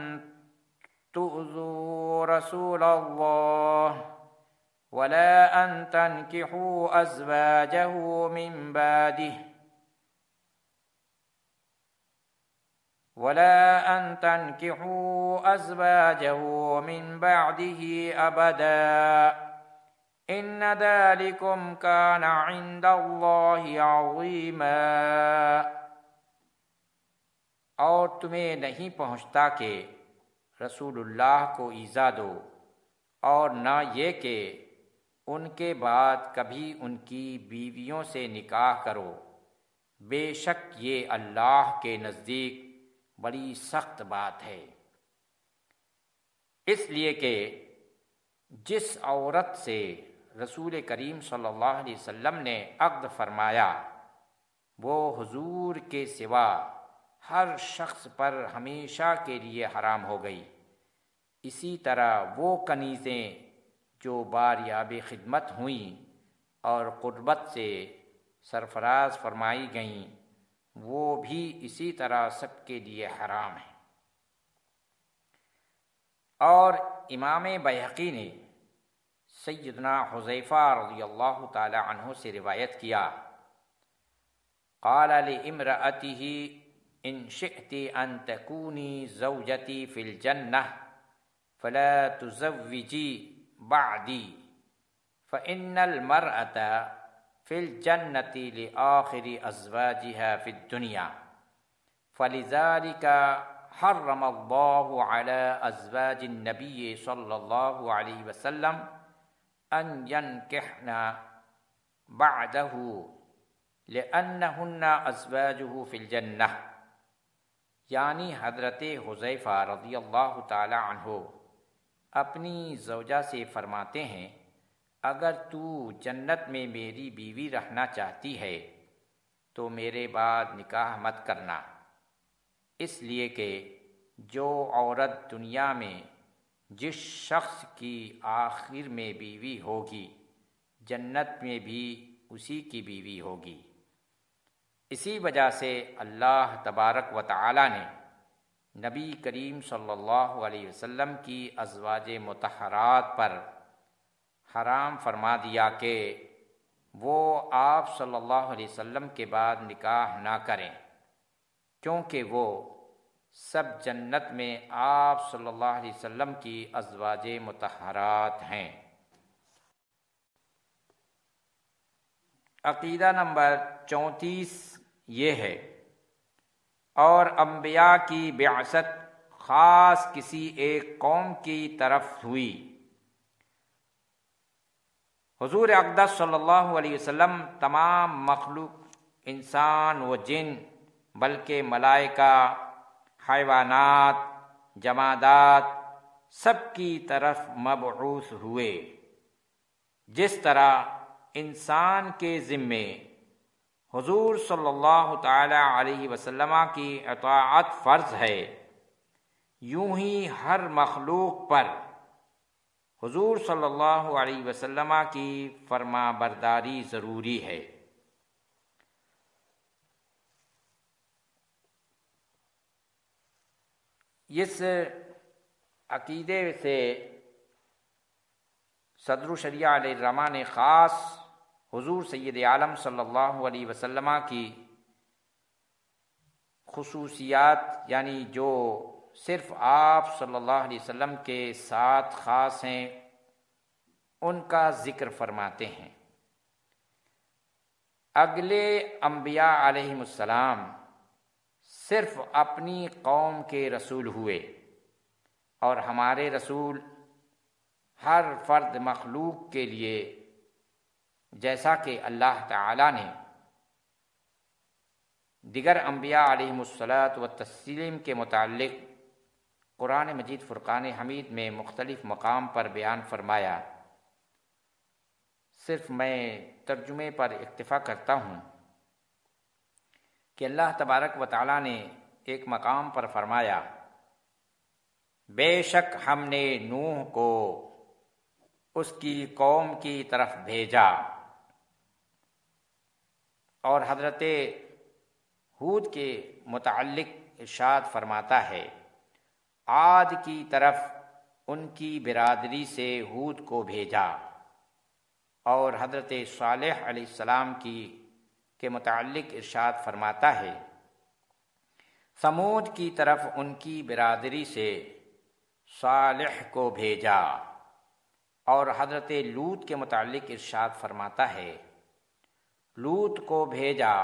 تُؤْذُوا رَسُولَ اللَّهِ وَلَا أَن تَنكِحُوا أَزْوَاجَهُ مِن بَعْدِهِ أَبَدًا إِنَّ ذَلِكُمْ كَانَ عِندَ اللَّهِ عَظِيمًا۔ اور تمہیں نہیں پہنچتا کہ رسول اللہ کو ایذا دو، اور نہ یہ کہ ان کے بعد کبھی ان کی بیویوں سے نکاح کرو، بے شک یہ اللہ کے نزدیک بڑی سخت بات ہے۔ اس لیے کہ جس عورت سے رسول کریم صلی اللہ علیہ وسلم نے عقد فرمایا وہ حضور کے سوا ہر شخص پر ہمیشہ کے لیے حرام ہو گئی، اسی طرح وہ کنیزیں جو باریاب خدمت ہوئیں اور قربت سے سرفراز فرمائی گئیں وہ بھی اسی طرح سب کے لیے حرام ہیں۔ اور امام بیہقی نے سیدنا حذیفہ رضی اللہ تعالی عنہ سے روایت کیا، قال لامرأته ان شئت ان تکونی زوجتی فی الجنہ فلا تزوجی بعدی فإن المرأة في الجنة لآخر أزواجها في الدنيا فلذلك حرم الله على أزواج النبي صلى الله عليه وسلم أن ينكحن بعده لأنهن أزواجه في الجنة، یعنی حضرت حذیفہ رضی اللہ تعالی عنہ اپنی زوجہ سے فرماتے ہیں، اگر تو جنت میں میری بیوی رہنا چاہتی ہے تو میرے بعد نکاح مت کرنا، اس لیے کہ جو عورت دنیا میں جس شخص کی آخر میں بیوی ہوگی جنت میں بھی اسی کی بیوی ہوگی۔ اسی وجہ سے اللہ تبارک و تعالی نے نبی کریم صلی اللہ علیہ وسلم کی ازواج مطہرات پر حرام فرما دیا کہ وہ آپ صلی اللہ علیہ وسلم کے بعد نکاح نہ کریں، کیونکہ وہ سب جنت میں آپ صلی اللہ علیہ وسلم کی ازواج مطہرات ہیں۔ عقیدہ نمبر 34 یہ ہے، اور انبیاء کی بعثت خاص کسی ایک قوم کی طرف ہوئی۔ حضور اقدس صلی اللہ علیہ وسلم تمام مخلوق انسان و جن بلکہ ملائکہ، حیوانات، جمادات سب کی طرف مبعوث ہوئے۔ جس طرح انسان کے ذمے حضور صلی اللہ تعالی علیہ وسلم کی اطاعت فرض ہے، یوں ہی ہر مخلوق پر حضور صلی اللہ علیہ وسلم کی فرما برداری ضروری ہے۔ اس عقیدے سے صدر الشریعہ علیہ الرحمٰ نے خاص حضور سید عالم صلی اللہ علیہ وسلم کی خصوصیات، یعنی جو صرف آپ صلی اللہ علیہ وسلم کے ساتھ خاص ہیں، ان کا ذکر فرماتے ہیں۔ اگلے انبیاء علیہم السلام صرف اپنی قوم کے رسول ہوئے، اور ہمارے رسول ہر فرد مخلوق کے لیے، جیسا کہ اللہ تعالی نے دیگر انبیاء علیہم الصلاۃ والتسلیم کے متعلق قرآن مجید فرقان حمید میں مختلف مقام پر بیان فرمایا۔ صرف میں ترجمے پر اکتفا کرتا ہوں کہ اللہ تبارک و تعالی نے ایک مقام پر فرمایا، بے شک ہم نے نوح کو اس کی قوم کی طرف بھیجا، اور حضرت ہود کے متعلق ارشاد فرماتا ہے، عاد کی طرف ان کی برادری سے ہود کو بھیجا، اور حضرت صالح علیہ السلام کے متعلق ارشاد فرماتا ہے، ثمود کی طرف ان کی برادری سے صالح کو بھیجا، اور حضرت لوط کے متعلق ارشاد فرماتا ہے، لوط کو بھیجا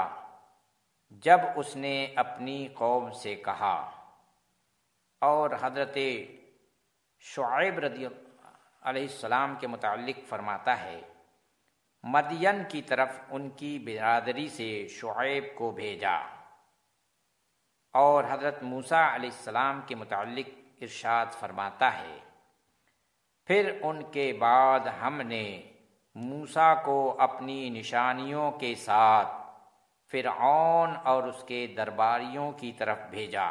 جب اس نے اپنی قوم سے کہا، اور حضرت شعیب رضی علیہ السلام کے متعلق فرماتا ہے، مدین کی طرف ان کی برادری سے شعیب کو بھیجا، اور حضرت موسیٰ علیہ السلام کے متعلق ارشاد فرماتا ہے، پھر ان کے بعد ہم نے موسیٰ کو اپنی نشانیوں کے ساتھ فرعون اور اس کے درباریوں کی طرف بھیجا،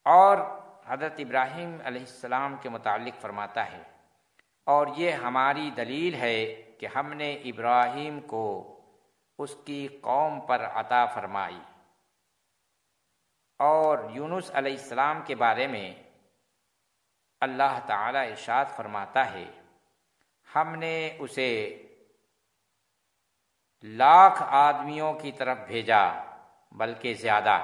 اور حضرت ابراہیم علیہ السلام کے متعلق فرماتا ہے، اور یہ ہماری دلیل ہے کہ ہم نے ابراہیم کو اس کی قوم پر عطا فرمائی۔ اور یونس علیہ السلام کے بارے میں اللہ تعالی ارشاد فرماتا ہے، ہم نے اسے 1,00,000 آدمیوں کی طرف بھیجا بلکہ زیادہ۔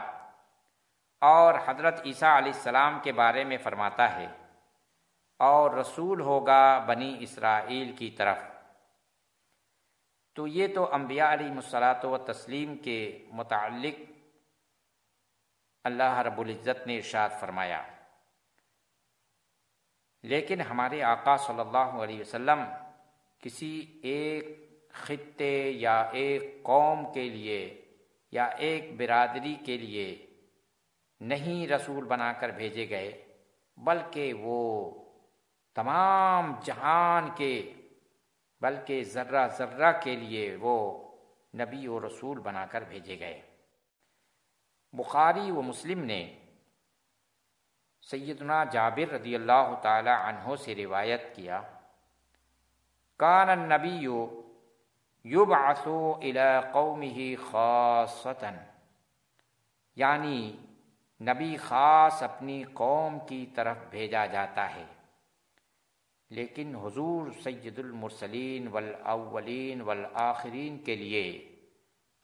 اور حضرت عیسیٰ علیہ السلام کے بارے میں فرماتا ہے، اور رسول ہوگا بنی اسرائیل کی طرف۔ تو یہ تو انبیاء علیہ الصلاۃ والتسلیم کے متعلق اللہ رب العزت نے ارشاد فرمایا، لیکن ہمارے آقا صلی اللہ علیہ وسلم کسی ایک خطے یا ایک قوم کے لیے یا ایک برادری کے لیے نہیں رسول بنا کر بھیجے گئے، بلکہ وہ تمام جہان کے، بلکہ ذرہ ذرہ کے لیے وہ نبی و رسول بنا کر بھیجے گئے۔ بخاری و مسلم نے سیدنا جابر رضی اللہ تعالی عنہ سے روایت کیا، کان النبی یبعث الی قومہ خاصۃ، یعنی نبی خاص اپنی قوم کی طرف بھیجا جاتا ہے، لیکن حضور سید المرسلین والاولین والآخرین کے لیے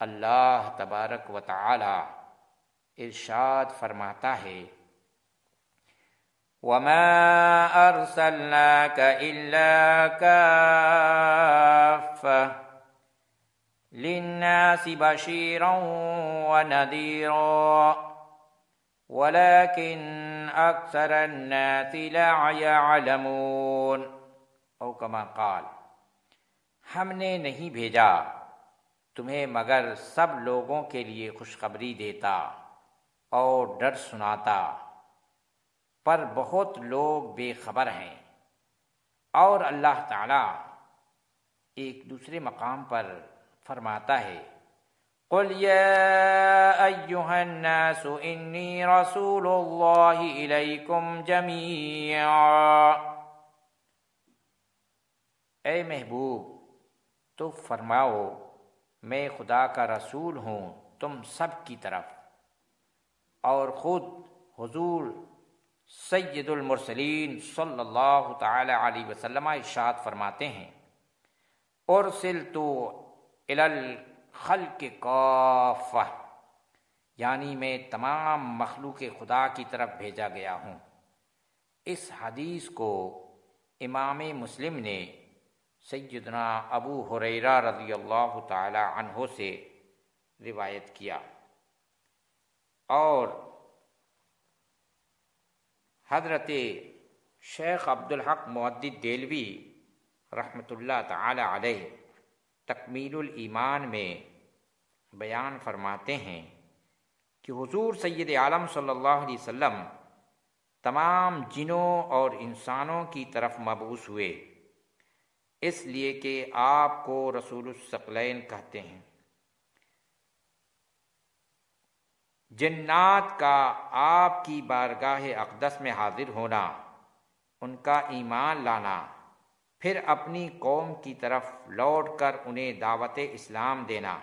اللہ تبارک و تعالی ارشاد فرماتا ہے، وَمَا أَرْسَلْنَاكَ إِلَّا كَافَّةً لِلنَّاسِ بَشِيرًا وَنَذِيرًا وَلَكِنْ أَكْثَرَ النَّاسِ لَا يَعْلَمُونَ، او کما قال، ہم نے نہیں بھیجا تمہیں مگر سب لوگوں کے لیے خوشخبری دیتا اور ڈر سناتا، پر بہت لوگ بے خبر ہیں۔ اور اللہ تعالی ایک دوسرے مقام پر فرماتا ہے، قل یا ایہا الناس انی رسول اللہ الیکم جمیعا، اے محبوب تو فرماؤ میں خدا کا رسول ہوں تم سب کی طرف۔ اور خود حضور سید المرسلین صلی اللہ تعالی علیہ وسلم ارشاد فرماتے ہیں، ارسلت الی الخلق کافہ، یعنی میں تمام مخلوق خدا کی طرف بھیجا گیا ہوں۔ اس حدیث کو امام مسلم نے سیدنا ابو ہریرہ رضی اللہ تعالی عنہ سے روایت کیا، اور حضرت شیخ عبدالحق مودود دہلوی رحمۃ اللہ تعالی علیہ تکمیل الایمان میں بیان فرماتے ہیں کہ حضور سید عالم صلی اللہ علیہ وسلم تمام جنوں اور انسانوں کی طرف مبعوث ہوئے، اس لیے کہ آپ کو رسول الثقلین کہتے ہیں۔ جنات کا آپ کی بارگاہ اقدس میں حاضر ہونا، ان کا ایمان لانا، پھر اپنی قوم کی طرف لوٹ کر انہیں دعوت اسلام دینا،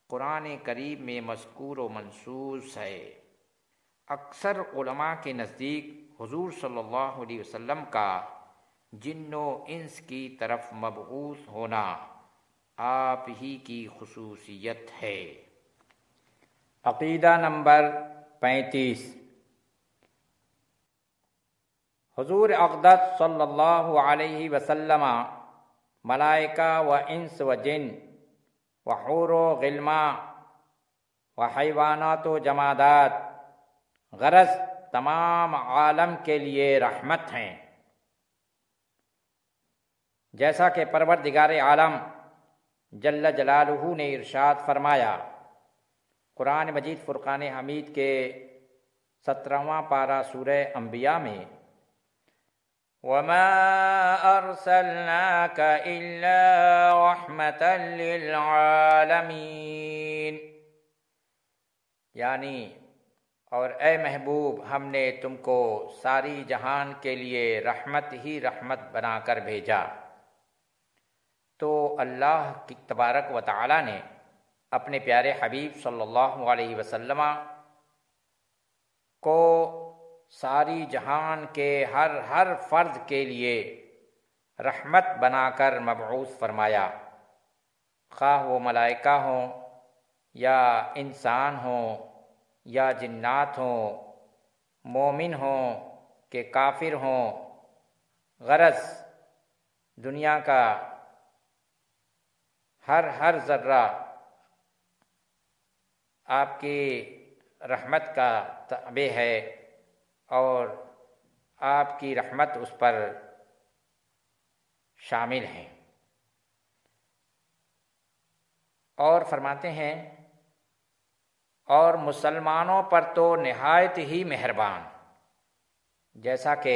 قرآن کریم میں مذکور و منصوص ہے۔ اکثر علماء کے نزدیک حضور صلی اللہ علیہ وسلم کا جن و انس کی طرف مبعوث ہونا آپ ہی کی خصوصیت ہے۔ عقیدہ نمبر 35، حضور اقدس صلی اللہ علیہ وسلم ملائکہ و انس و جن و حور و غلماں و حیوانات و جمادات، غرض تمام عالم کے لیے رحمت ہیں، جیسا کہ پروردگار عالم جل جلالہ نے ارشاد فرمایا قرآن مجید فرقان حمید کے 17واں پارہ سورہ انبیاء میں، وَمَا أَرْسَلْنَاكَ إِلَّا رَحْمَةً لِلْعَالَمِينَ، یعنی اور اے محبوب ہم نے تم کو ساری جہان کے لیے رحمت ہی رحمت بنا کر بھیجا۔ تو اللہ کی تبارک و تعالی نے اپنے پیارے حبیب صلی اللہ علیہ وسلم کو ساری جہان کے ہر فرد کے لیے رحمت بنا کر مبعوث فرمایا، خواہ وہ ملائکہ ہوں یا انسان ہوں یا جنات ہوں، مومن ہوں کہ کافر ہوں۔ غرض دنیا کا ہر ذرہ آپ کی رحمت کا تابع ہے اور آپ کی رحمت اس پر شامل ہے۔ اور فرماتے ہیں اور مسلمانوں پر تو نہایت ہی مہربان، جیسا کہ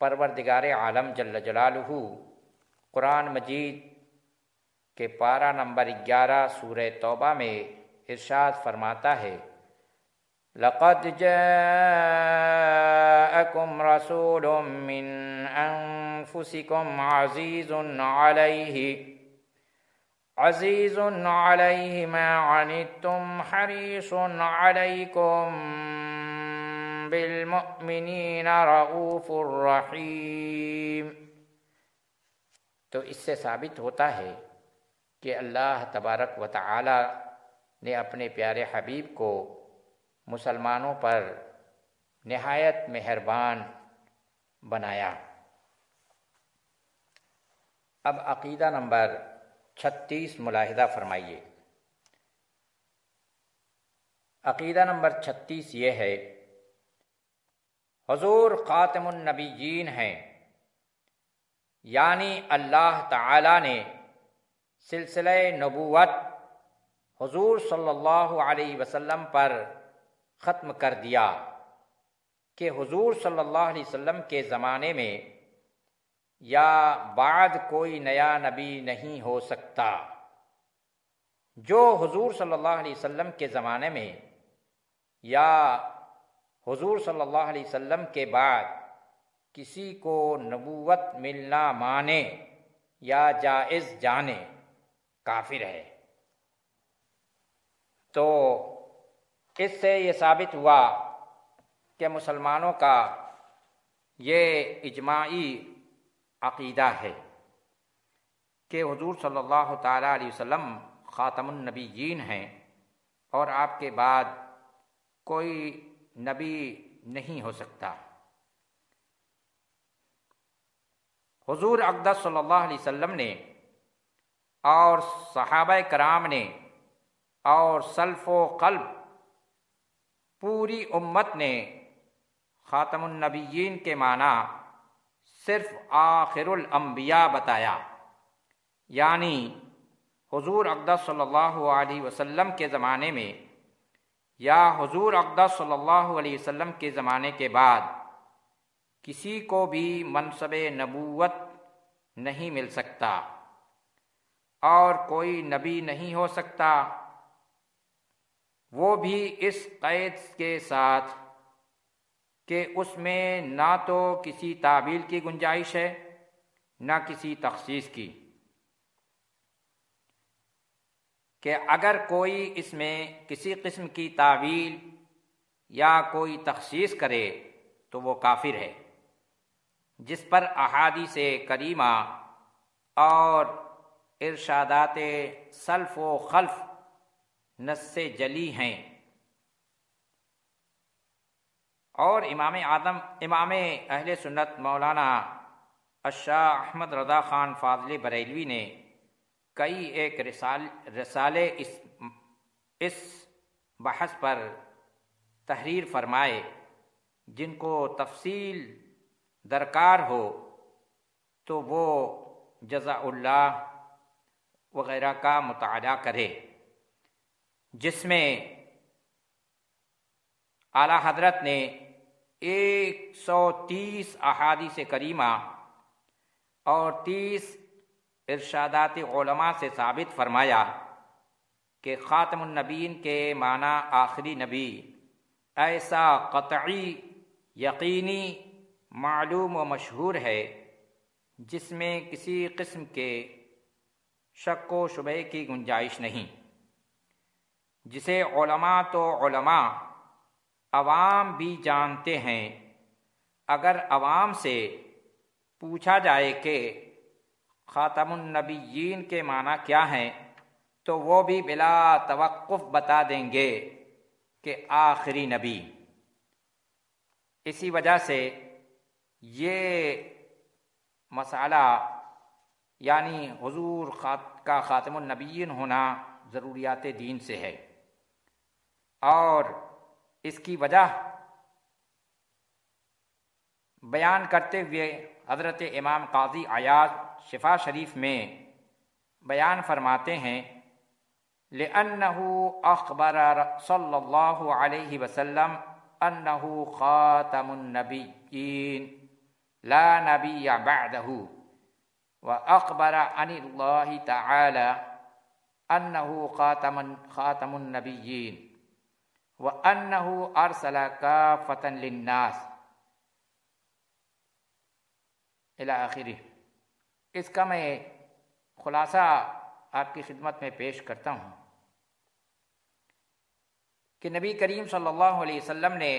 پروردگار عالم جل جلالہ قرآن مجید کے پارہ نمبر 11 سورہ توبہ میں ارشاد فرماتا ہے، لَقَدْ جَاءَكُمْ رَسُولٌ مِّنْ أَنفُسِكُمْ عزيز عليه ما عنتم حريص عليكم بالمؤمنين رؤوف رحيم۔ تو اس سے ثابت ہوتا ہے کہ اللہ تبارک و تعالی نے اپنے پیارے حبیب کو مسلمانوں پر نہایت مہربان بنایا۔ اب عقیدہ نمبر 36 ملاحظہ فرمائیے۔ عقیدہ نمبر 36 یہ ہے، حضور خاتم النبیین ہیں، یعنی اللہ تعالی نے سلسلہ نبوت حضور صلی اللہ علیہ وسلم پر ختم کر دیا کہ حضور صلی اللہ علیہ وسلم کے زمانے میں یا بعد کوئی نیا نبی نہیں ہو سکتا۔ جو حضور صلی اللہ علیہ وسلم کے زمانے میں یا حضور صلی اللہ علیہ وسلم کے بعد کسی کو نبوت ملنا مانے یا جائز جانے کافر ہے۔ تو اس سے یہ ثابت ہوا کہ مسلمانوں کا یہ اجماعی عقیدہ ہے کہ حضور صلی اللہ تعالیٰ علیہ وسلم خاتم النبیین ہیں اور آپ کے بعد کوئی نبی نہیں ہو سکتا۔ حضور اقدس صلی اللہ علیہ وسلم نے اور صحابہ کرام نے اور سلف و خلف پوری امت نے خاتم النبیین کے معنی صرف آخر الانبیاء بتایا، یعنی حضور اقدس صلی اللہ علیہ وسلم کے زمانے میں یا حضور اقدس صلی اللہ علیہ وسلم کے زمانے کے بعد کسی کو بھی منصب نبوت نہیں مل سکتا اور کوئی نبی نہیں ہو سکتا، وہ بھی اس قید کے ساتھ کہ اس میں نہ تو کسی تعویل کی گنجائش ہے نہ کسی تخصیص کی، کہ اگر کوئی اس میں کسی قسم کی تعویل یا کوئی تخصیص کرے تو وہ کافر ہے، جس پر احادیث کریمہ اور ارشادات سلف و خلف نص جلی ہیں۔ اور امام اہل سنت مولانا الشاہ احمد رضا خان فاضلی بریلوی نے کئی ایک رسالے اس بحث پر تحریر فرمائے، جن کو تفصیل درکار ہو تو وہ جزا اللہ وغیرہ کا مطالعہ کرے، جس میں اعلیٰ حضرت نے 130 احادیث کریمہ اور 30 ارشادات علماء سے ثابت فرمایا کہ خاتم النبیین کے معنی آخری نبی ایسا قطعی، یقینی، معلوم و مشہور ہے جس میں کسی قسم کے شک و شبہ کی گنجائش نہیں، جسے علماء تو علماء، عوام بھی جانتے ہیں۔ اگر عوام سے پوچھا جائے کہ خاتم النبیین کے معنی کیا ہیں تو وہ بھی بلا توقف بتا دیں گے کہ آخری نبی۔ اسی وجہ سے یہ مسئلہ یعنی حضور کا خاتم النبیین ہونا ضروریات دین سے ہے، اور اس کی وجہ بیان کرتے ہوئے حضرت امام قاضی عیاض شفا شریف میں بیان فرماتے ہیں لِأَنَّهُ أَخْبَرَ صلی اللہ علیہ وسلم أَنَّهُ خَاتَمُ النَّبِيِّينَ لَا نَبِيَّ بَعْدَهُ وَأَخْبَرَ عَنِ اللَّهِ تَعَالَى أَنَّهُ خَاتَمُ النَّبِيِّينَ وَأَنَّهُ أَرْسَلَ كَافَّةً لِلنَّاسِ الی آخرہ۔ اس کا میں خلاصہ آپ کی خدمت میں پیش کرتا ہوں کہ نبی کریم صلی اللہ علیہ وسلم نے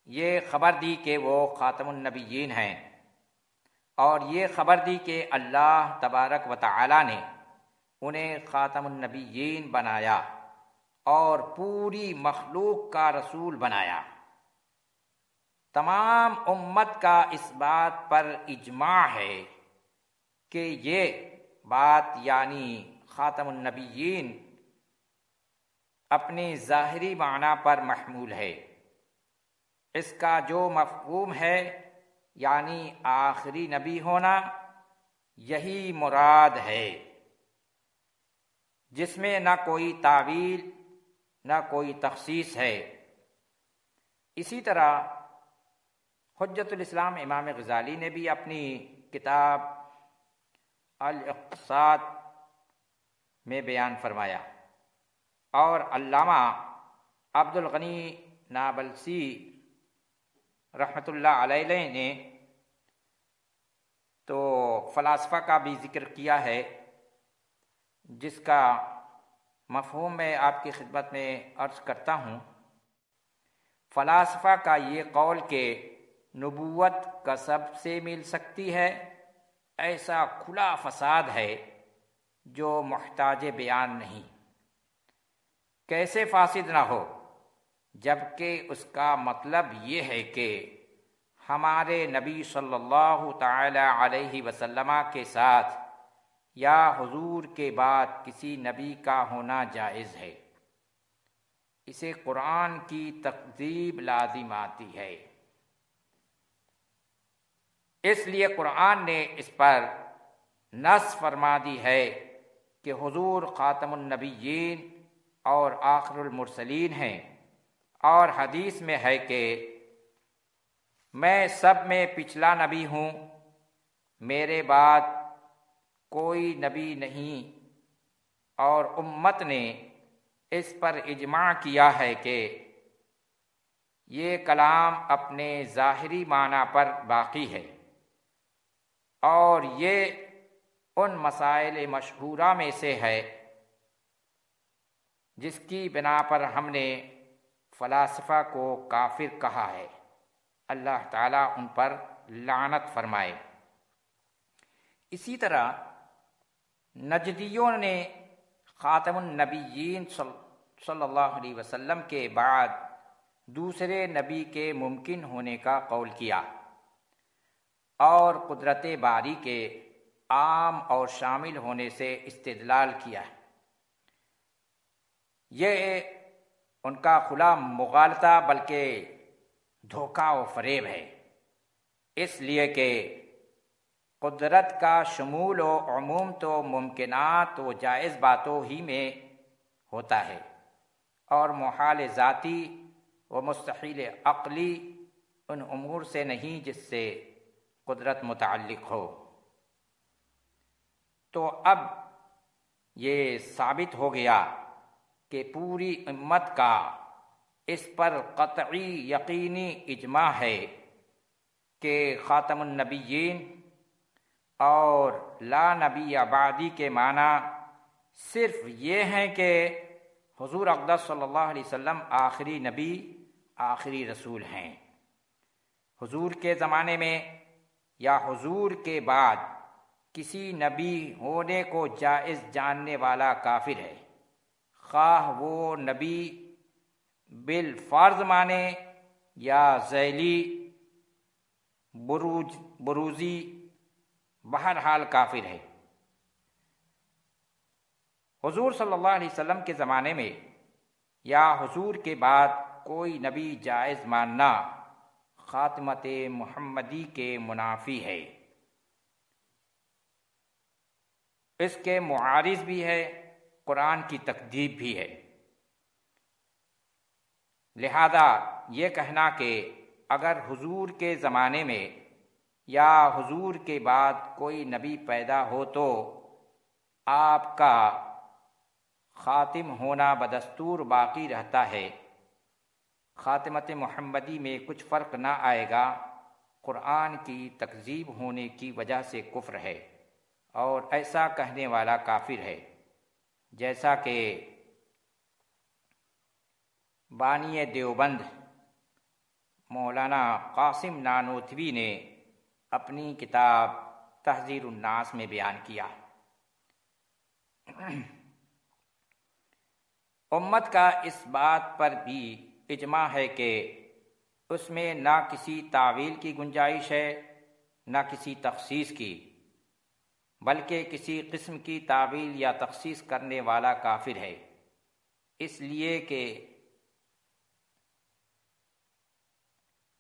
یہ خبر دی کہ وہ خاتم النبیین ہیں، اور یہ خبر دی کہ اللہ تبارک و تعالی نے انہیں خاتم النبیین بنایا اور پوری مخلوق کا رسول بنایا۔ تمام امت کا اس بات پر اجماع ہے کہ یہ بات یعنی خاتم النبیین اپنے ظاہری معنی پر محمول ہے۔ اس کا جو مفہوم ہے یعنی آخری نبی ہونا، یہی مراد ہے، جس میں نہ کوئی تعویل نہ کوئی تخصیص ہے۔ اسی طرح حجت الاسلام امام غزالی نے بھی اپنی کتاب الاقتصاد میں بیان فرمایا، اور علامہ عبد الغنی نابلسی رحمۃ اللہ علیہ نے تو فلاسفہ کا بھی ذکر کیا ہے، جس کا مفہوم میں آپ کی خدمت میں عرض کرتا ہوں۔ فلاسفہ کا یہ قول کہ نبوت کسب سے مل سکتی ہے، ایسا کھلا فساد ہے جو محتاج بیان نہیں۔ کیسے فاسد نہ ہو، جبکہ اس کا مطلب یہ ہے کہ ہمارے نبی صلی اللہ تعالی علیہ وسلم کے ساتھ یا حضور کے بعد کسی نبی کا ہونا جائز ہے۔ اسے قرآن کی تکذیب لازم آتی ہے، اس لیے قرآن نے اس پر نص فرما دی ہے کہ حضور خاتم النبیین اور آخر المرسلین ہیں، اور حدیث میں ہے کہ میں سب میں پچھلا نبی ہوں، میرے بعد کوئی نبی نہیں، اور امت نے اس پر اجماع کیا ہے کہ یہ کلام اپنے ظاہری معنی پر باقی ہے، اور یہ ان مسائل مشہورہ میں سے ہے جس کی بنا پر ہم نے فلاسفہ کو کافر کہا ہے، اللہ تعالیٰ ان پر لعنت فرمائے۔ اسی طرح نجدیوں نے خاتم النبیین صلی اللہ علیہ وسلم کے بعد دوسرے نبی کے ممکن ہونے کا قول کیا، اور قدرت باری کے عام اور شامل ہونے سے استدلال کیا۔ یہ ان کا کھلا مغالطہ بلکہ دھوکہ و فریب ہے، اس لیے کہ قدرت کا شمول و عموم تو ممکنات و جائز باتوں ہی میں ہوتا ہے، اور محال ذاتی و مستحیل عقلی ان امور سے نہیں جس سے قدرت متعلق ہو۔ تو اب یہ ثابت ہو گیا کہ پوری امت کا اس پر قطعی یقینی اجماع ہے کہ خاتم النبیین اور لا نبی بعدی کے معنی صرف یہ ہیں کہ حضور اقدس صلی اللہ علیہ وسلم آخری نبی آخری رسول ہیں۔ حضور کے زمانے میں یا حضور کے بعد کسی نبی ہونے کو جائز جاننے والا کافر ہے، خواہ وہ نبی بالفرض مانے یا ذیلی بروزی، بہرحال کافر ہے۔ حضور صلی اللہ علیہ وسلم کے زمانے میں یا حضور کے بعد کوئی نبی جائز ماننا خاتمت محمدی کے منافی ہے، اس کے معارض بھی ہے، قرآن کی تکذیب بھی ہے۔ لہذا یہ کہنا کہ اگر حضور کے زمانے میں یا حضور کے بعد کوئی نبی پیدا ہو تو آپ کا خاتم ہونا بدستور باقی رہتا ہے، خاتمت محمدی میں کچھ فرق نہ آئے گا، قرآن کی تکذیب ہونے کی وجہ سے کفر ہے، اور ایسا کہنے والا کافر ہے، جیسا کہ بانی دیوبند مولانا قاسم نانوتوی نے اپنی کتاب تحذیر الناس میں بیان کیا۔ امت کا اس بات پر بھی اجماع ہے کہ اس میں نہ کسی تعویل کی گنجائش ہے نہ کسی تخصیص کی، بلکہ کسی قسم کی تعویل یا تخصیص کرنے والا کافر ہے، اس لیے کہ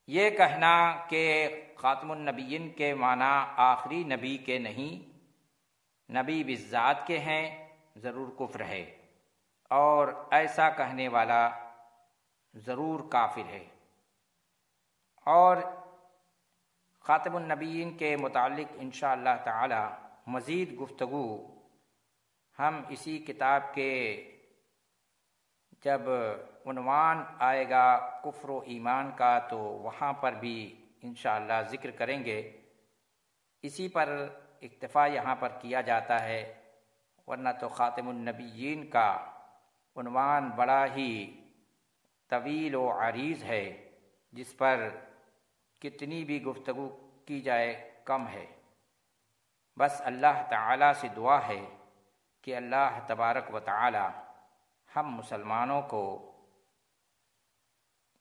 یہ کہنا کہ خاتم النبیین کے معنی آخری نبی کے نہیں، نبی بالذات کے ہیں، ضرور کفر ہے، اور ایسا کہنے والا ضرور کافر ہے۔ اور خاتم النبیین کے متعلق انشاءاللہ تعالی مزید گفتگو ہم اسی کتاب کے جب عنوان آئے گا کفر و ایمان کا تو وہاں پر بھی انشاءاللہ ذکر کریں گے، اسی پر اکتفا یہاں پر کیا جاتا ہے، ورنہ تو خاتم النبیین کا عنوان بڑا ہی طویل و عریض ہے، جس پر کتنی بھی گفتگو کی جائے کم ہے۔ بس اللہ تعالی سے دعا ہے کہ اللہ تبارک و تعالی ہم مسلمانوں کو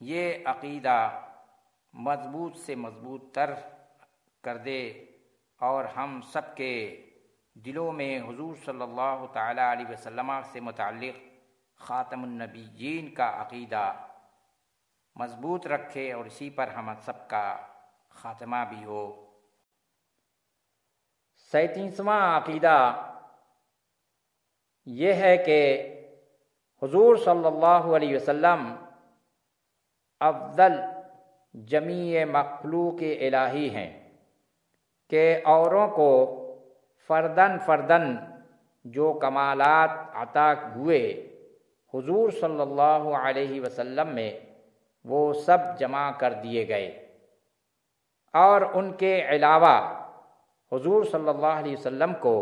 یہ عقیدہ مضبوط سے مضبوط تر کر دے، اور ہم سب کے دلوں میں حضور صلی اللہ تعالی علیہ وسلم سے متعلق خاتم النبیین کا عقیدہ مضبوط رکھے، اور اسی پر ہم سب کا خاتمہ بھی ہو۔ 37واں عقیدہ یہ ہے کہ حضور صلی اللہ علیہ وسلم افضل جمیع مخلوق الہی ہیں، کہ اوروں کو فردن فردن جو کمالات عطا ہوئے حضور صلی اللہ علیہ وسلم میں وہ سب جمع کر دیے گئے، اور ان کے علاوہ حضور صلی اللہ علیہ وسلم کو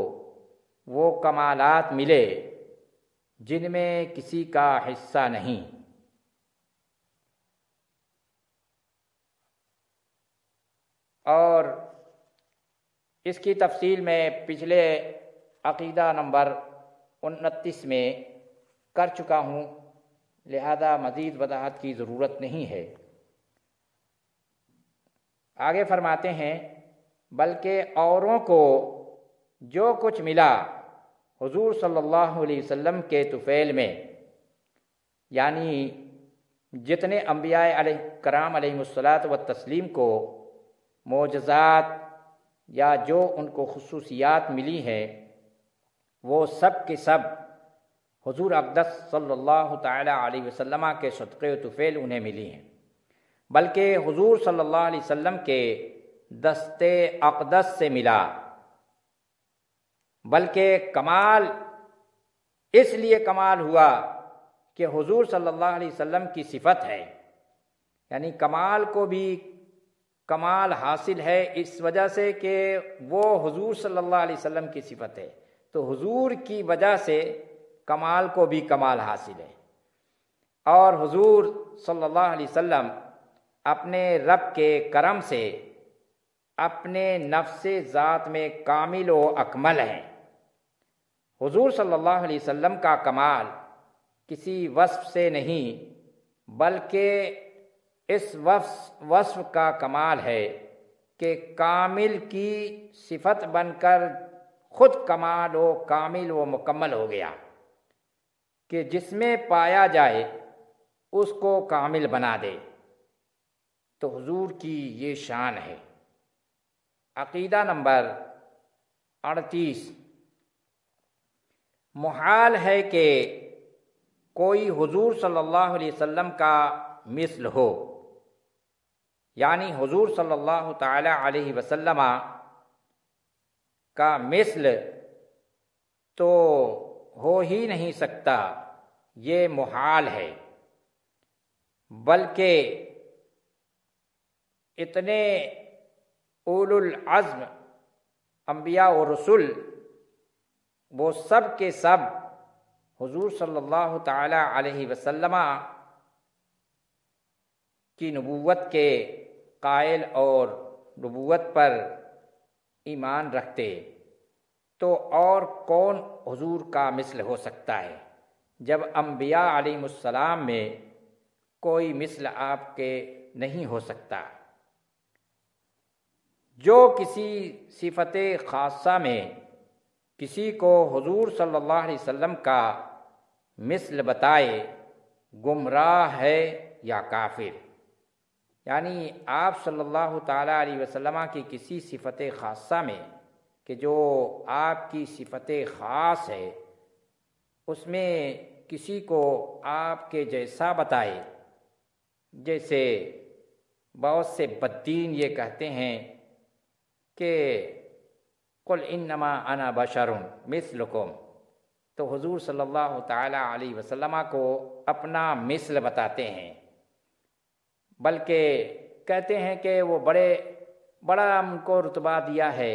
وہ کمالات ملے جن میں کسی کا حصہ نہیں۔ اور اس کی تفصیل میں پچھلے عقیدہ نمبر 29 میں کر چکا ہوں، لہذا مزید وضاحت کی ضرورت نہیں ہے۔ آگے فرماتے ہیں بلکہ اوروں کو جو کچھ ملا حضور صلی اللہ علیہ وسلم کے طفیل میں، یعنی جتنے انبیاء علیہ کرام علیہم الصلاۃ والتسلیم کو معجزات یا جو ان کو خصوصیات ملی ہیں، وہ سب کے سب حضور اقدس صلی اللہ تعالی علیہ وسلم کے صدقے و طفیل انہیں ملی ہیں، بلکہ حضور صلی اللہ علیہ وسلم کے دست اقدس سے ملا، بلکہ کمال اس لیے کمال ہوا کہ حضور صلی اللہ علیہ وسلم کی صفت ہے، یعنی کمال کو بھی کمال حاصل ہے اس وجہ سے کہ وہ حضور صلی اللہ علیہ وسلم کی صفت ہے، تو حضور کی وجہ سے کمال کو بھی کمال حاصل ہے۔ اور حضور صلی اللہ علیہ وسلم اپنے رب کے کرم سے اپنے نفس ذات میں کامل و اکمل ہیں۔ حضور صلی اللہ علیہ وسلم کا کمال کسی وصف سے نہیں بلکہ اس وصف کا کمال ہے کہ کامل کی صفت بن کر خود کمال و کامل و مکمل ہو گیا، کہ جس میں پایا جائے اس کو کامل بنا دے، تو حضور کی یہ شان ہے۔ عقیدہ نمبر 38، محال ہے کہ کوئی حضور صلی اللہ علیہ وسلم کا مثل ہو، یعنی حضور صلی اللہ تعالی علیہ وسلم کا مثل تو ہو ہی نہیں سکتا، یہ محال ہے، بلکہ اتنے اولو العزم انبیاء و رسول وہ سب کے سب حضور صلی اللہ تعالی علیہ وسلم کی نبوت کے قائل اور نبوت پر ایمان رکھتے، تو اور کون حضور کا مثل ہو سکتا ہے جب انبیاء علیہ السلام میں کوئی مثل آپ کے نہیں ہو سکتا۔ جو کسی صفت خاصہ میں کسی کو حضور صلی اللہ علیہ وسلم کا مثل بتائے گمراہ ہے یا کافر، یعنی آپ صلی اللہ تعالیٰ علیہ وسلم کی کسی صفت خاصہ میں کہ جو آپ کی صفت خاص ہے اس میں کسی کو آپ کے جیسا بتائے، جیسے بہت سے بددین یہ کہتے ہیں کہ قل انما انا بشر مثلکم، تو حضور صلی اللہ تعالیٰ علیہ وسلم کو اپنا مثل بتاتے ہیں، بلکہ کہتے ہیں کہ وہ بڑا ہم کو رتبہ دیا ہے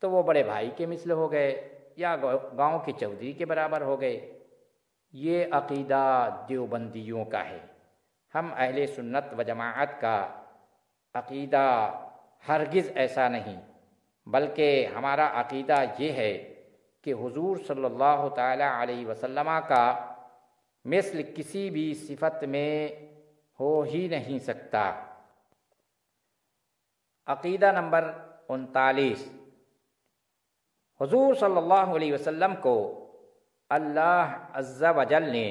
تو وہ بڑے بھائی کے مثل ہو گئے یا گاؤں کے چودھری کے برابر ہو گئے۔ یہ عقیدہ دیوبندیوں کا ہے۔ ہم اہل سنت و جماعت کا عقیدہ ہرگز ایسا نہیں، بلکہ ہمارا عقیدہ یہ ہے کہ حضور صلی اللہ تعالی علیہ وسلم کا مثل کسی بھی صفت میں ہو ہی نہیں سکتا۔ عقیدہ نمبر 39، حضور صلی اللہ علیہ وسلم کو اللہ عز و جل نے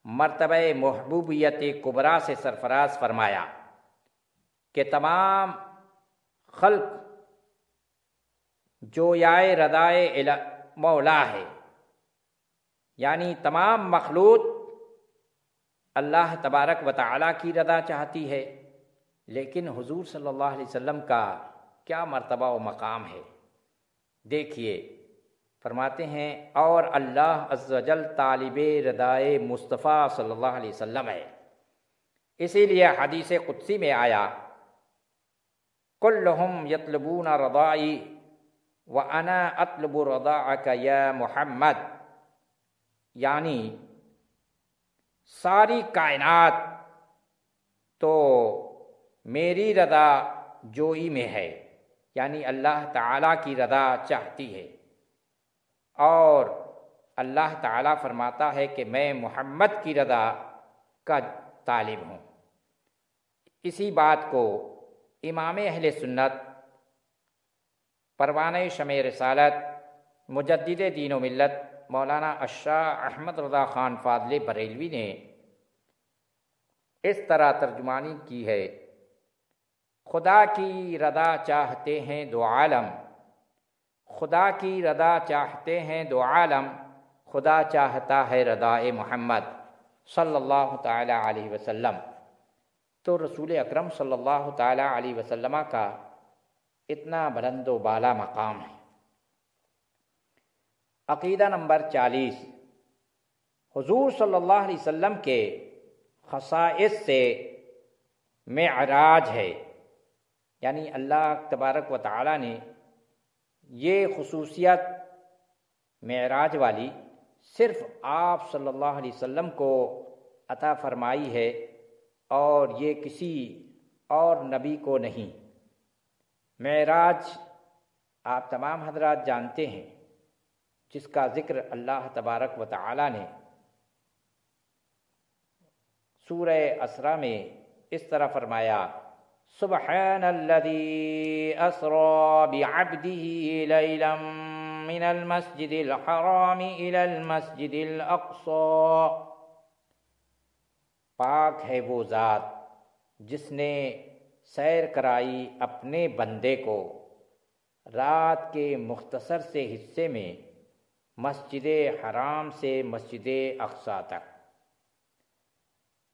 مرتبہ محبوبیت کبریٰ سے سرفراز فرمایا کہ تمام خلق جویائے ردائے مولا ہے، یعنی تمام مخلوق اللہ تبارک و تعالیٰ کی رضا چاہتی ہے، لیکن حضور صلی اللہ علیہ وسلم کا کیا مرتبہ و مقام ہے۔ دیکھیے فرماتے ہیں اور اللہ عز و جل طالب رضائے مصطفیٰ صلی اللہ علیہ وسلم ہے، اسی لیے حدیث قدسی میں آیا کلہم یطلبون رضائی وانا اطلب رضاعک یا محمد، یعنی ساری کائنات تو میری رضا جوئی میں ہے، یعنی اللہ تعالیٰ کی رضا چاہتی ہے، اور اللہ تعالیٰ فرماتا ہے کہ میں محمد کی رضا کا طالب ہوں۔ اسی بات کو امام اہل سنت پروانہ شمع رسالت مجدد دین و ملت مولانا الشاہ احمد رضا خان فاضل بریلوی نے اس طرح ترجمانی کی ہے، خدا کی رضا چاہتے ہیں دو عالم، خدا کی رضا چاہتے ہیں دو عالم، خدا چاہتا ہے رضا محمد صلی اللہ تعالی علیہ وسلم۔ تو رسول اکرم صلی اللہ تعالی علیہ وسلم کا اتنا بلند و بالا مقام ہے۔ عقیدہ نمبر 40، حضور صلی اللہ علیہ وسلم کے خصائص سے معراج ہے، یعنی اللہ تبارک و تعالی نے یہ خصوصیت معراج والی صرف آپ صلی اللہ علیہ وسلم کو عطا فرمائی ہے، اور یہ کسی اور نبی کو نہیں۔ معراج آپ تمام حضرات جانتے ہیں، جس کا ذکر اللہ تبارک و تعالی نے سورہ اسراء میں اس طرح فرمایا: سبحان الذی اسری بعبده لیلا من المسجد الحرام الی المسجد الاقصی۔ پاک ہے وہ ذات جس نے سیر کرائی اپنے بندے کو رات کے مختصر سے حصے میں مسجد حرام سے مسجد اقصی تک،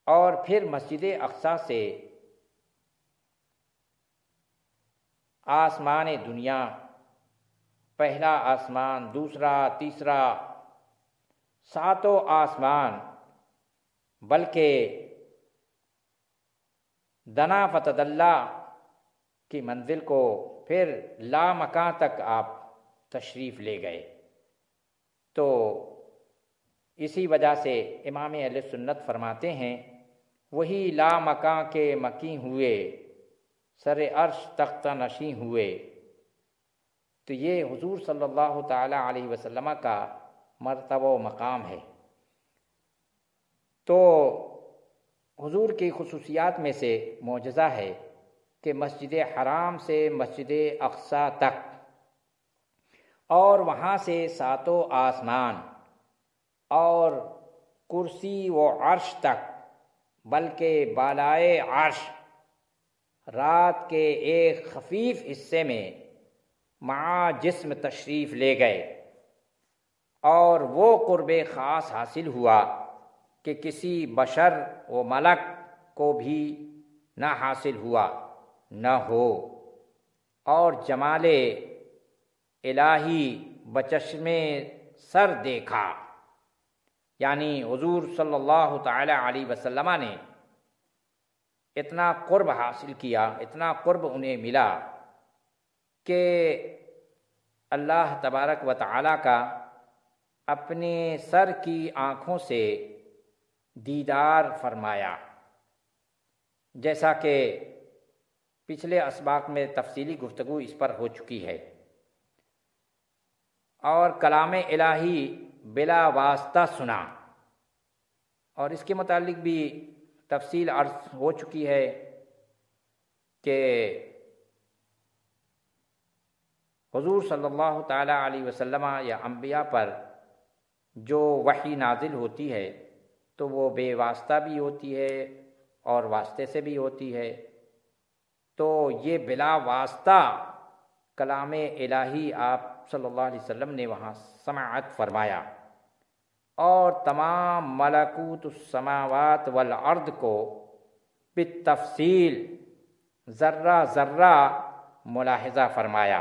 اور پھر مسجد اقصی سے آسمان دنیا، پہلا آسمان، دوسرا، تیسرا، ساتوں آسمان، بلکہ دنا فتدلی کی منزل کو پھر لامکاں تک آپ تشریف لے گئے۔ تو اسی وجہ سے امام اہل سنت فرماتے ہیں، وہی لامکاں کے مکی ہوئے، سر عرش تختہ نشیں ہوئے۔ تو یہ حضور صلی اللہ تعالی علیہ وسلم کا مرتبہ و مقام ہے۔ تو حضور کی خصوصیات میں سے معجزہ ہے کہ مسجد حرام سے مسجد اقصی تک، اور وہاں سے ساتوں آسمان اور کرسی و عرش تک، بلکہ بالائے عرش رات کے ایک خفیف حصے میں مع جسم تشریف لے گئے، اور وہ قرب خاص حاصل ہوا کہ کسی بشر و ملک کو بھی نہ حاصل ہوا نہ ہو، اور جمال الہی بچشم سر دیکھا۔ یعنی حضور صلی اللہ تعالی علیہ وسلم نے اتنا قرب حاصل کیا، اتنا قرب انہیں ملا کہ اللہ تبارک و تعالی کا اپنے سر کی آنکھوں سے دیدار فرمایا، جیسا کہ پچھلے اسباق میں تفصیلی گفتگو اس پر ہو چکی ہے۔ اور کلام الہی بلا واسطہ سنا، اور اس کے متعلق بھی تفصیل عرض ہو چکی ہے کہ حضور صلی اللہ تعالی علیہ وسلم یا انبیاء پر جو وحی نازل ہوتی ہے تو وہ بے واسطہ بھی ہوتی ہے اور واسطے سے بھی ہوتی ہے۔ تو یہ بلا واسطہ کلام الہی آپ صلی اللہ علیہ وسلم نے وہاں سماعت فرمایا، اور تمام ملکوت السماوات والارض کو بالتفصیل ذرہ ذرہ ملاحظہ فرمایا۔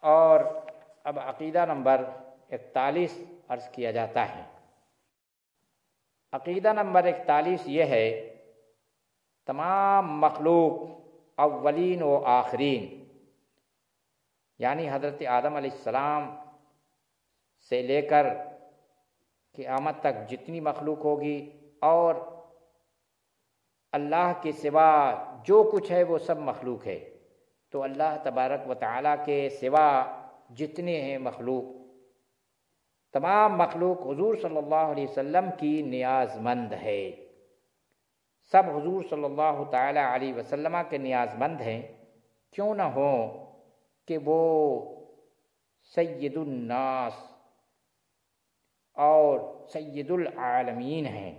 اور اب عقیدہ نمبر 41 عرض کیا جاتا ہے۔ عقیدہ نمبر 41 یہ ہے: تمام مخلوق اولین و آخرین، یعنی حضرت آدم علیہ السلام سے لے کر قیامت تک جتنی مخلوق ہوگی، اور اللہ کے سوا جو کچھ ہے وہ سب مخلوق ہے۔ تو اللہ تبارک و تعالیٰ کے سوا جتنے ہیں مخلوق، تمام مخلوق حضور صلی اللہ علیہ وسلم کی نیاز مند ہے۔ سب حضور صلی اللہ تعالی علیہ وسلم کے نیاز مند ہیں، کیوں نہ ہوں کہ وہ سید الناس اور سید العالمین ہیں،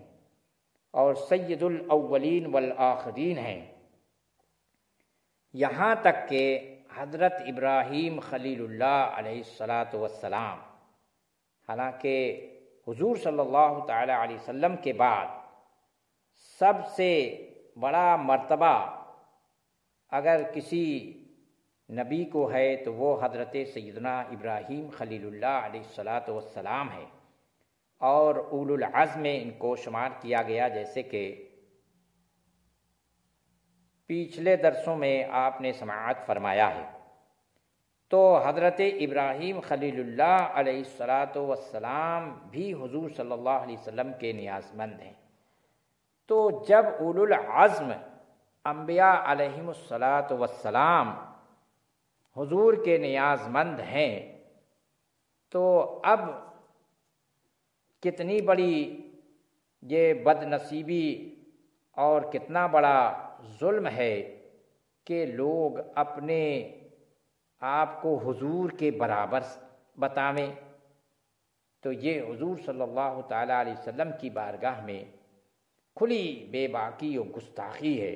اور سید الاولین والآخرین ہیں۔ یہاں تک کہ حضرت ابراہیم خلیل اللہ علیہ السلام، حالانکہ حضور صلی اللہ تعالی علیہ وسلم کے بعد سب سے بڑا مرتبہ اگر کسی نبی کو ہے تو وہ حضرت سیدنا ابراہیم خلیل اللہ علیہ الصلاۃ والسلام ہے، اور اولو العزم میں ان کو شمار کیا گیا، جیسے کہ پچھلے درسوں میں آپ نے سماعت فرمایا ہے۔ تو حضرت ابراہیم خلیل اللہ علیہ الصلاۃ والسلام بھی حضور صلی اللہ علیہ وسلم کے نیاز مند ہیں۔ تو جب اولو العزم انبیاء علیہم الصلاۃ والسلام حضور کے نیاز مند ہیں، تو اب کتنی بڑی یہ بد نصیبی اور کتنا بڑا ظلم ہے کہ لوگ اپنے آپ کو حضور کے برابر بتاویں۔ تو یہ حضور صلی اللہ تعالیٰ علیہ وسلم کی بارگاہ میں کھلی بے باکی و گستاخی ہے۔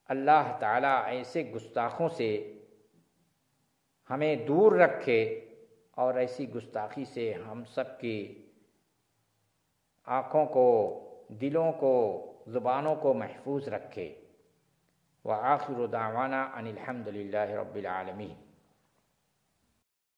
اللہ تعالیٰ ایسے گستاخوں سے ہمیں دور رکھے، اور ایسی گستاخی سے ہم سب کی آنکھوں کو، دلوں کو، زبانوں کو محفوظ رکھے۔ وآخر دعوانا ان الحمد للہ رب العالمین۔